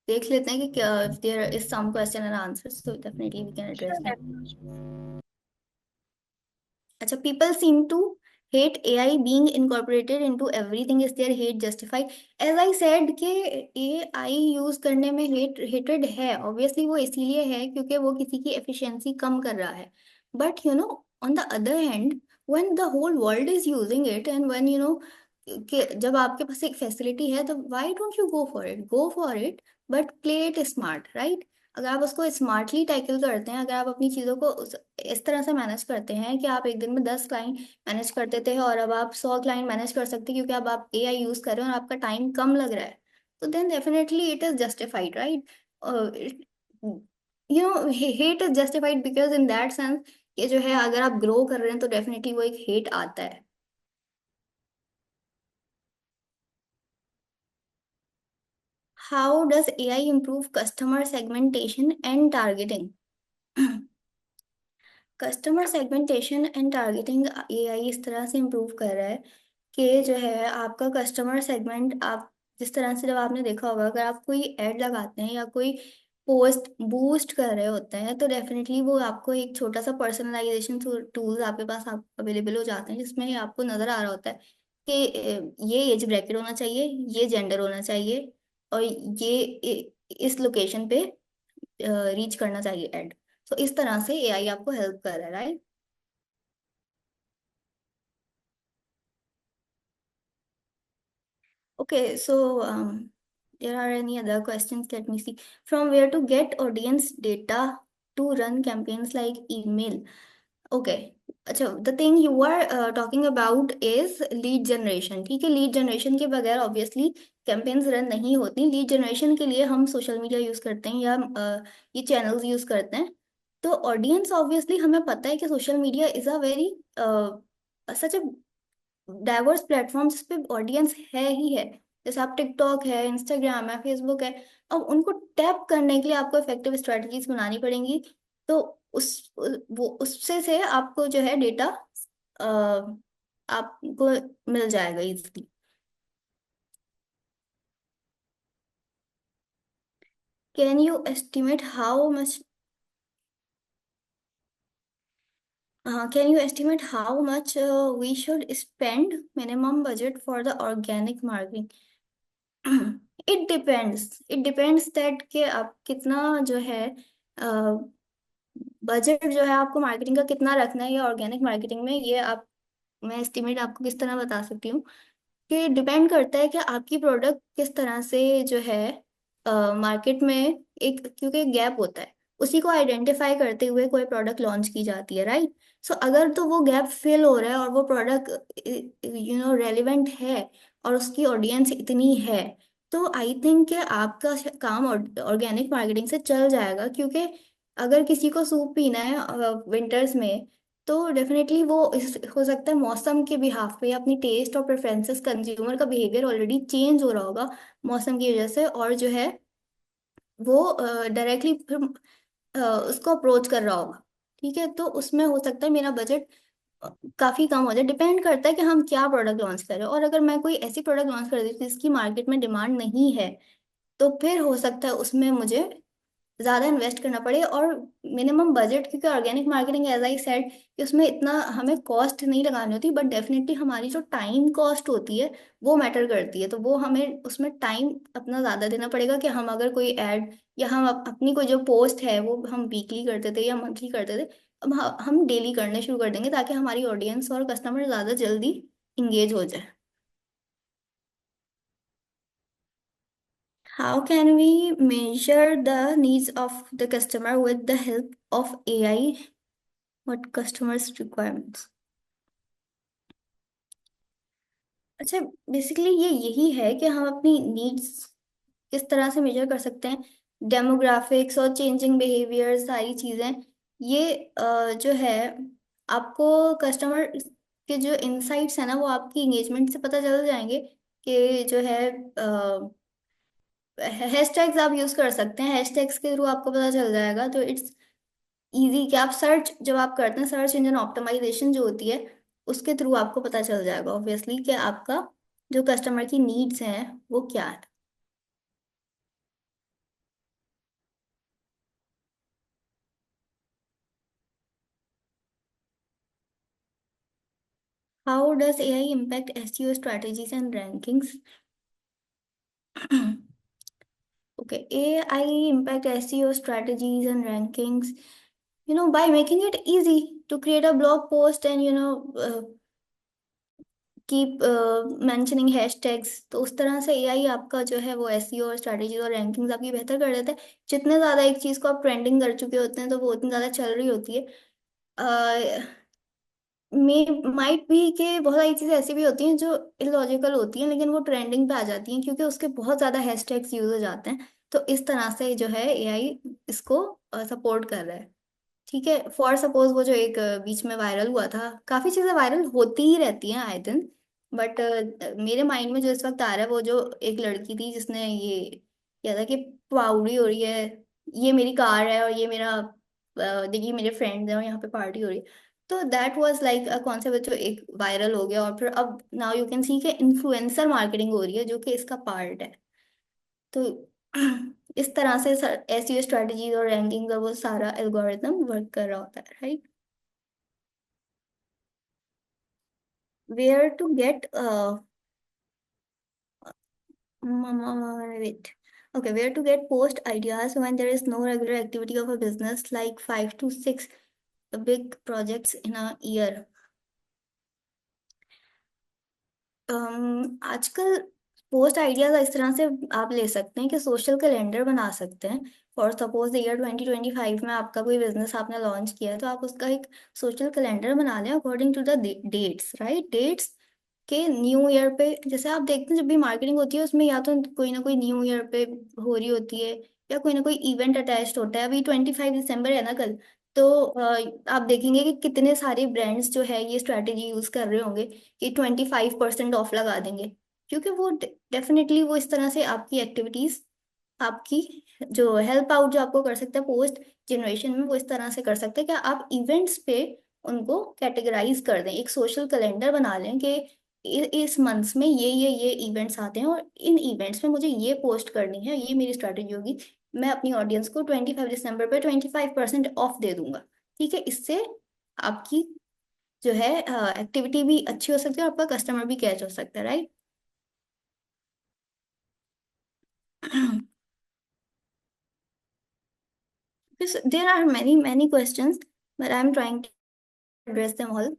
देख लेते हैं कि क्या there is some question and answers, so definitely we can address sure that. Ma'am. अच्छा, people seem to hate AI being incorporated into everything. Is their hate justified? As I said कि AI यूज करने में हेटेड है, ऑब्वियसली वो इसीलिए है क्योंकि वो किसी की एफिशिएंसी कम कर रहा है। But on the other hand, when the whole world is using it and when कि जब आपके पास एक फैसिलिटी है, तो why don't you go for it, but play it smart, right? अगर आप उसको स्मार्टली टैकल करते हैं, अगर आप अपनी चीज़ों को इस तरह से मैनेज करते हैं कि आप एक दिन में 10 क्लाइंट मैनेज करते थे और अब आप 100 क्लाइंट मैनेज कर सकते हैं, क्योंकि अब आप एआई यूज़ कर रहे हो और आपका टाइम कम लग रहा है, तो then definitely it is justified, right. Hate is justified because in that sense ये जो है, अगर आप ग्रो कर रहे हैं तो डेफिनेटली वो एक हेट आता है। How does AI improve customer segmentation and targeting? Customer segmentation and targeting AI इस तरह से इम्प्रूव कर रहा है कि जो है आपका कस्टमर सेगमेंट, आप जिस तरह से, जब आपने देखा होगा अगर आप कोई ऐड लगाते हैं या कोई पोस्ट बूस्ट कर रहे होते हैं, तो डेफिनेटली वो आपको एक छोटा सा पर्सनलाइजेशन टूल्स आपके पास आप अवेलेबल हो जाते हैं, जिसमें आपको नज़र आ रहा होता है कि ये एज ब्रैकेट होना चाहिए, ये जेंडर होना चाहिए, और ये इस लोकेशन पे रीच करना चाहिए ऐड। तो इस तरह से एआई आपको हेल्प कर रहा है, right. Okay, so there are any other questions? Let me see. From where to get audience data to run campaigns like email? Okay. अच्छा, the thing you are talking about is lead generation, ठीक है। लीड जनरेशन के बगैर ऑब्वियसली कैंपेन्स रन नहीं होती। लीड जनरेशन के लिए हम सोशल मीडिया यूज करते हैं या ये चैनल्स यूज करते हैं। तो ऑडियंस, ऑब्वियसली हमें पता है कि social media is a very such diverse platform जिस पे ऑडियंस है ही है। जैसे आप टिकटॉक है, इंस्टाग्राम है, फेसबुक है, अब उनको टैप करने के लिए आपको इफेक्टिव स्ट्रेटजीज बनानी पड़ेंगी। तो वो उससे से आपको जो है डेटा आपको मिल जाएगा easily. Can you estimate how much can you estimate how much we should spend minimum budget for the organic marketing? It depends that कि आप कितना जो है बजट जो है आपको मार्केटिंग का कितना रखना है, या ऑर्गेनिक मार्केटिंग में, ये आप, मैं एस्टिमेट आपको किस तरह बता सकती हूँ कि डिपेंड करता है कि आपकी प्रोडक्ट किस तरह से जो है मार्केट में एक, क्योंकि एक गैप होता है, उसी को आइडेंटिफाई करते हुए कोई प्रोडक्ट लॉन्च की जाती है, राइट। सो अगर तो वो गैप फिल हो रहा है और वो प्रोडक्ट रेलिवेंट है और उसकी ऑडियंस इतनी है, तो आई थिंक कि आपका काम ऑर्गेनिक मार्केटिंग से चल जाएगा। क्योंकि अगर किसी को सूप पीना है विंटर्स में, तो डेफिनेटली वो हो सकता है मौसम के बिहाफ पे या अपनी टेस्ट और प्रेफरेंसेस, कंज्यूमर का बिहेवियर ऑलरेडी चेंज हो रहा होगा मौसम की वजह से, और जो है वो डायरेक्टली फिर उसको अप्रोच कर रहा होगा। ठीक है, तो उसमें हो सकता है मेरा बजट काफी कम हो जाए। डिपेंड करता है कि हम क्या प्रोडक्ट लॉन्च कर रहे हैं, और अगर मैं कोई ऐसी प्रोडक्ट लॉन्च कर देती हूँ जिसकी मार्केट में डिमांड नहीं है, तो फिर हो सकता है उसमें मुझे ज्यादा इन्वेस्ट करना पड़े, और मिनिमम बजट, क्योंकि organic marketing as I said कि उसमें इतना हमें कॉस्ट नहीं लगानी होती, बट डेफिनेटली हमारी जो टाइम कॉस्ट होती है वो मैटर करती है। तो वो हमें उसमें टाइम अपना ज्यादा देना पड़ेगा, कि हम अगर कोई ऐड या हम अपनी कोई जो पोस्ट है वो हम वीकली करते थे या मंथली करते थे, अब हम डेली करने शुरू कर देंगे, ताकि हमारी ऑडियंस और कस्टमर ज्यादा जल्दी इंगेज हो जाए। How can we measure the needs of the customer with the help of AI? What customers requirements? अच्छा, बेसिकली ये यही है कि हम अपनी नीड्स किस तरह से मेजर कर सकते हैं। डेमोग्राफिक्स और चेंजिंग बिहेवियर सारी चीजें, ये जो है आपको कस्टमर के जो इनसाइट्स है ना, वो आपकी एंगेजमेंट से पता चल जाएंगे। कि जो है हैशटैग्स आप यूज कर सकते हैं, हैशटैग्स के थ्रू आपको पता चल जाएगा। तो इट्स इजी कि आप सर्च जब आप करते हैं, सर्च इंजन ऑप्टिमाइजेशन जो होती है उसके थ्रू आपको पता चल जाएगा ऑब्वियसली कि आपका जो कस्टमर की नीड्स हैं वो क्या है। How does AI impact SEO strategies and rankings? Okay, AI impact SEO strategies and rankings, by making it easy to create a blog post and keep mentioning hashtags. तो उस तरह से एआई आपका जो है वो एसईओ और स्ट्रैटेजीज और रैंकिंग्स आपकी बेहतर कर देता है। जितने ज़्यादा एक चीज़ को आप ट्रेंडिंग कर चुके होते हैं, तो वो उतनी ज़्यादा चल रही होती है। मे माइट भी कि बहुत सारी चीज़ें ऐसी भी होती हैं जो इलॉजिकल होती हैं, लेकिन वो ट्रेंडिंग पे आ जाती हैं क्योंकि उसके बहुत ज़्यादा हैशटैग्स यूज हो जाते हैं। तो इस तरह से जो है एआई इसको सपोर्ट कर रहा है। ठीक है, फॉर सपोज वो जो एक बीच में वायरल हुआ था, काफी चीजें वायरल होती ही रहती हैं आए दिन, बट मेरे माइंड में जो इस वक्त आ रहा है वो जो एक लड़की थी जिसने ये किया था कि पाउडी हो रही है, ये मेरी कार है और ये मेरा देखिए मेरे फ्रेंड्स हैं और यहाँ पे पार्टी हो रही है। तो that was like a concept जो एक वायरल हो गया, और फिर अब नाउ यू कैन सी कि इन्फ्लुएंसर मार्केटिंग हो रही है जो कि इसका पार्ट है। तो इस तरह से एसईओ स्ट्रेटजीज और रैंकिंग का वो सारा एल्गोरिदम वर्क कर रहा होता है, right? Where to get wait. Okay, where to get post ideas when there is no regular activity of a business, like 5 to 6 big projects in a year? आजकल पोस्ट आइडियाज इस तरह से आप ले सकते हैं कि सोशल कैलेंडर बना सकते हैं। फॉर सपोज ईयर 2025 में आपका कोई बिजनेस आपने लॉन्च किया है, तो आप उसका एक सोशल कैलेंडर बना लें according to the dates, right? Dates के न्यू ईयर पे, जैसे आप देखते हैं जब भी मार्केटिंग होती है उसमें या तो कोई ना कोई न्यू ईयर पे हो रही होती है, या कोई ना कोई इवेंट अटैच्ड होता है। अभी 25 दिसंबर है ना कल, तो आप देखेंगे कि कितने सारे ब्रांड्स जो है ये स्ट्रैटेजी यूज कर रहे होंगे कि 25% ऑफ लगा देंगे। क्योंकि वो डेफिनेटली वो इस तरह से आपकी एक्टिविटीज, आपकी जो हेल्प आउट जो आपको कर सकते हैं पोस्ट जनरेशन में, वो इस तरह से कर सकते हैं कि आप इवेंट्स पे उनको कैटेगराइज कर दें, एक सोशल कैलेंडर बना लें कि इस मंथ्स में ये इवेंट्स आते हैं, और इन इवेंट्स में मुझे ये पोस्ट करनी है, ये मेरी स्ट्रैटेजी होगी। मैं अपनी ऑडियंस को 25 दिसंबर पे 25% ऑफ दे दूंगा। ठीक है, इससे आपकी जो है एक्टिविटी भी अच्छी हो सकती है और आपका कस्टमर भी कैच हो सकता है, right? There are many many questions, but I am trying to address them all.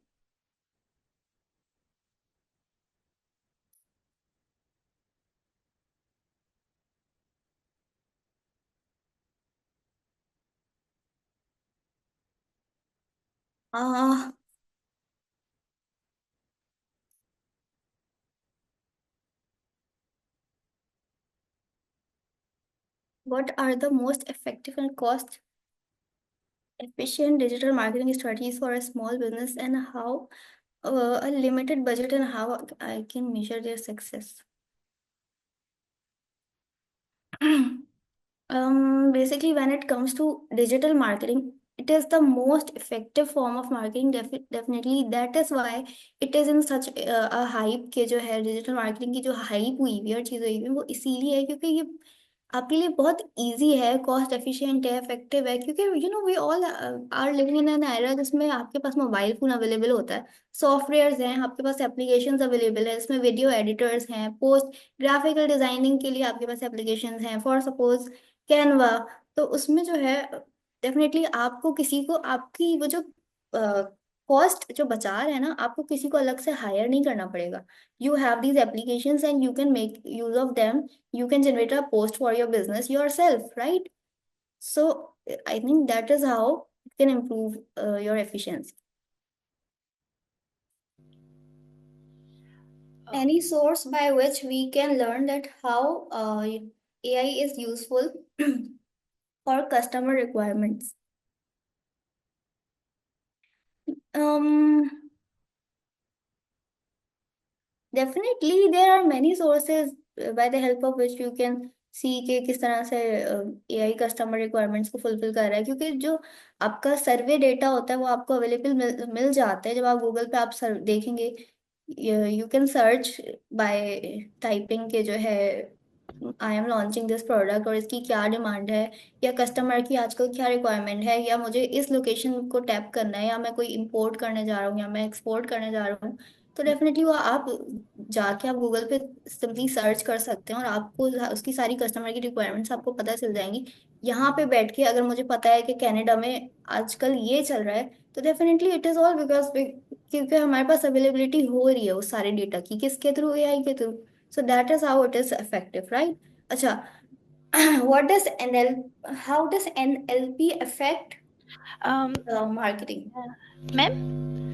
What are the most effective and cost Efficient digital marketing strategies for a small business and how a limited budget and how I can measure their success. Basically, when it comes to digital marketing, it is the most effective form of marketing. Definitely, that is why it is in such a hype के जो है डिजिटल मार्केटिंग की जो हाइप हुई हुई है और चीज़ हुई हुई है वो इसीलिए है क्योंकि ये आपके लिए बहुत इजी है, कॉस्ट एफिशिएंट है, इफेक्टिव है, क्योंकि we all are living in an era जिसमें आपके पास मोबाइल फोन अवेलेबल होता है, सॉफ्टवेयर्स हैं, आपके पास एप्लीकेशंस अवेलेबल है, इसमें वीडियो एडिटर्स हैं, पोस्ट ग्राफिकल डिजाइनिंग के लिए आपके पास एप्लीकेशंस हैं, फॉर सपोज कैनवा। तो उसमें जो है डेफिनेटली आपको किसी को आपकी वो जो कॉस्ट जो बचा रहे हैं ना, आपको किसी को अलग से हायर नहीं करना पड़ेगा। You have these applications and you can make use of them, you can generate a post for your business yourself, right? So I think that is how it can improve your efficiency. Any source by which we can learn that how AI is useful for customer requirements. um Definitely, there are many sources by the help of which you can see कि किस तरह से AI कस्टमर रिक्वायरमेंट्स को फुलफिल कर रहा है, क्योंकि जो आपका सर्वे डेटा होता है वो आपको अवेलेबल मिल जाता है। जब आप गूगल पे आप देखेंगे, you can search by typing के जो है आई एम लॉन्चिंग दिस प्रोडक्ट और इसकी क्या डिमांड है, या कस्टमर की आजकल क्या रिक्वायरमेंट है, या मुझे इस लोकेशन को टैप करना है, या मैं कोई इंपोर्ट करने जा रहा हूँ या मैं एक्सपोर्ट करने जा रहा हूँ। तो डेफिनेटली वो आप जाके आप गूगल पे सिंपली सर्च कर सकते हैं और आपको उसकी सारी कस्टमर की रिक्वायरमेंट्स आपको पता चल जाएंगी। यहाँ पे बैठ के अगर मुझे पता है कि कनाडा में आजकल ये चल रहा है, तो definitely it is all because क्योंकि हमारे पास अवेलेबिलिटी हो रही है उस सारे डेटा की, किसके थ्रू, एआई के थ्रू। So that is how it is effective, right? अच्छा, what does NL how does NLP affect marketing? Ma'am,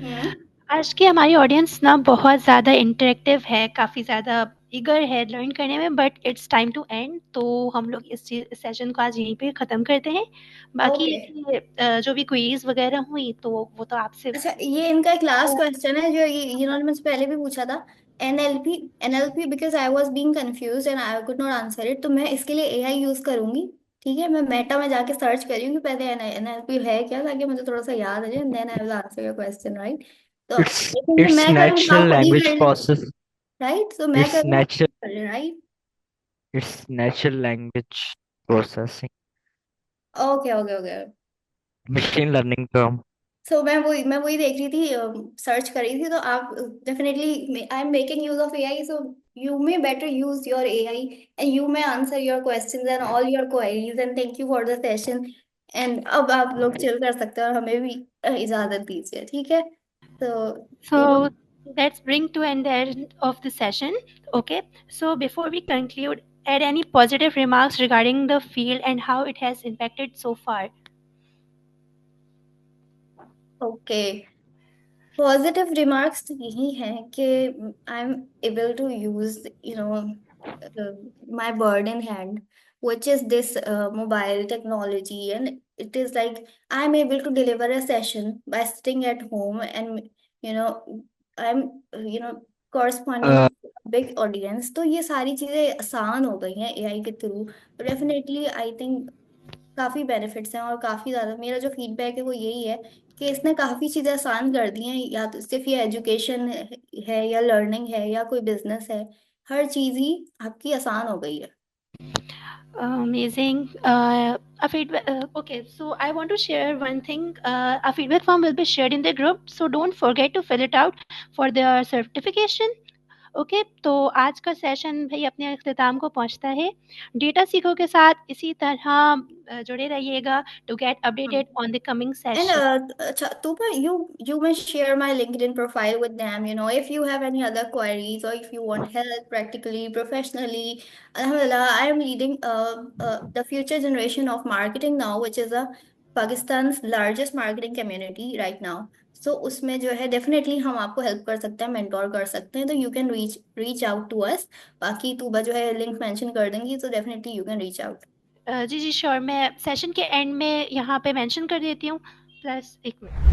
hmm. आज की हमारी ऑडियंस ना बहुत ज़्यादा इंटरेक्टिव है, काफ़ी ज़्यादा ईगर है लर्न करने में, but it's time to end. तो हम लोग इस सेशन को आज यहीं पे ख़त्म करते हैं। बाकी ओके। जो भी क्वीज वगैरह हुई तो वो तो आपसे। अच्छा, ये इनका एक लास्ट क्वेश्चन है जो ये इन्होंने मुझसे पहले भी पूछा था। NLP, NLP because I was being confuse and I could not answer it, तो मैं इसके लिए एआई यूज करूंगी। ठीक है, मैं मेटा में जाके सर्च करूंगी पहले एनएलपी है क्या, ताकि मुझे थोड़ा सा याद आ जाए, then I will answer your question, right? तो It's लेकिन ये it's मैं करूँ तो natural आप खुद ही language कर ले, process. राइट? तो मैं It's करूँ तो natural. कर ले, right? It's natural language processing. Okay okay okay. Machine learning term. सो मैं वही देख रही थी, सर्च कर रही थी, तो आप definitely I am making use of AI, so you may better use your AI and you may answer your questions and all your queries and thank you for the session. And अब आप लोग चिल कर सकते हो और हमें भी इजाजत दीजिए, ठीक है? तो you know So let's bring to an end of the session. Okay. So before we conclude, add any positive remarks regarding the field and how it has impacted so far. Okay, positive remarks तो यही हैं कि I am able to use my bird in hand, which is this mobile technology, and it is like I'm able to deliver a session by sitting at home, and you know I'm corresponding Uh, to a big audience। तो ये सारी चीजें आसान हो गई हैं एआई के थ्रू। तो डेफिनेटली आई थिंक काफी बेनिफिट्स हैं, और काफी ज्यादा मेरा जो फीडबैक है वो यही है कि इसने काफी चीजें आसान कर दी हैं, या तो सिर्फ ये एजुकेशन है या लर्निंग है या कोई बिजनेस है, हर चीज ही आपकी आसान हो गई है। Amazing. A feedback. Okay, so I want to share one thing. A feedback form will be shared in the group, so don't forget to fill it out for their certification. Okay, तो आज का सेशन भाई अपने अख्ताम को पहुंचता है। डेटा सीखो के साथ इसी तरह जुड़े रहिएगा to get updated on the coming And session. Tuba, you may share my LinkedIn profile with them. If you have any other queries or if you want help practically, professionally. Alhamdulillah, I am leading the future generation of marketing now, which is a Pakistan's largest marketing community right now. So उसमें जो है डेफिनेटली हम आपको हेल्प कर सकते हैं, मेंटोर कर सकते हैं, तो you can reach out to us. बाकी तूबा जो है लिंक मेंशन कर देंगी, तो definitely you can reach out. जी जी श्योर, मैं सेशन के एंड में यहाँ पे मेंशन कर देती हूँ। प्लस एक मिनट।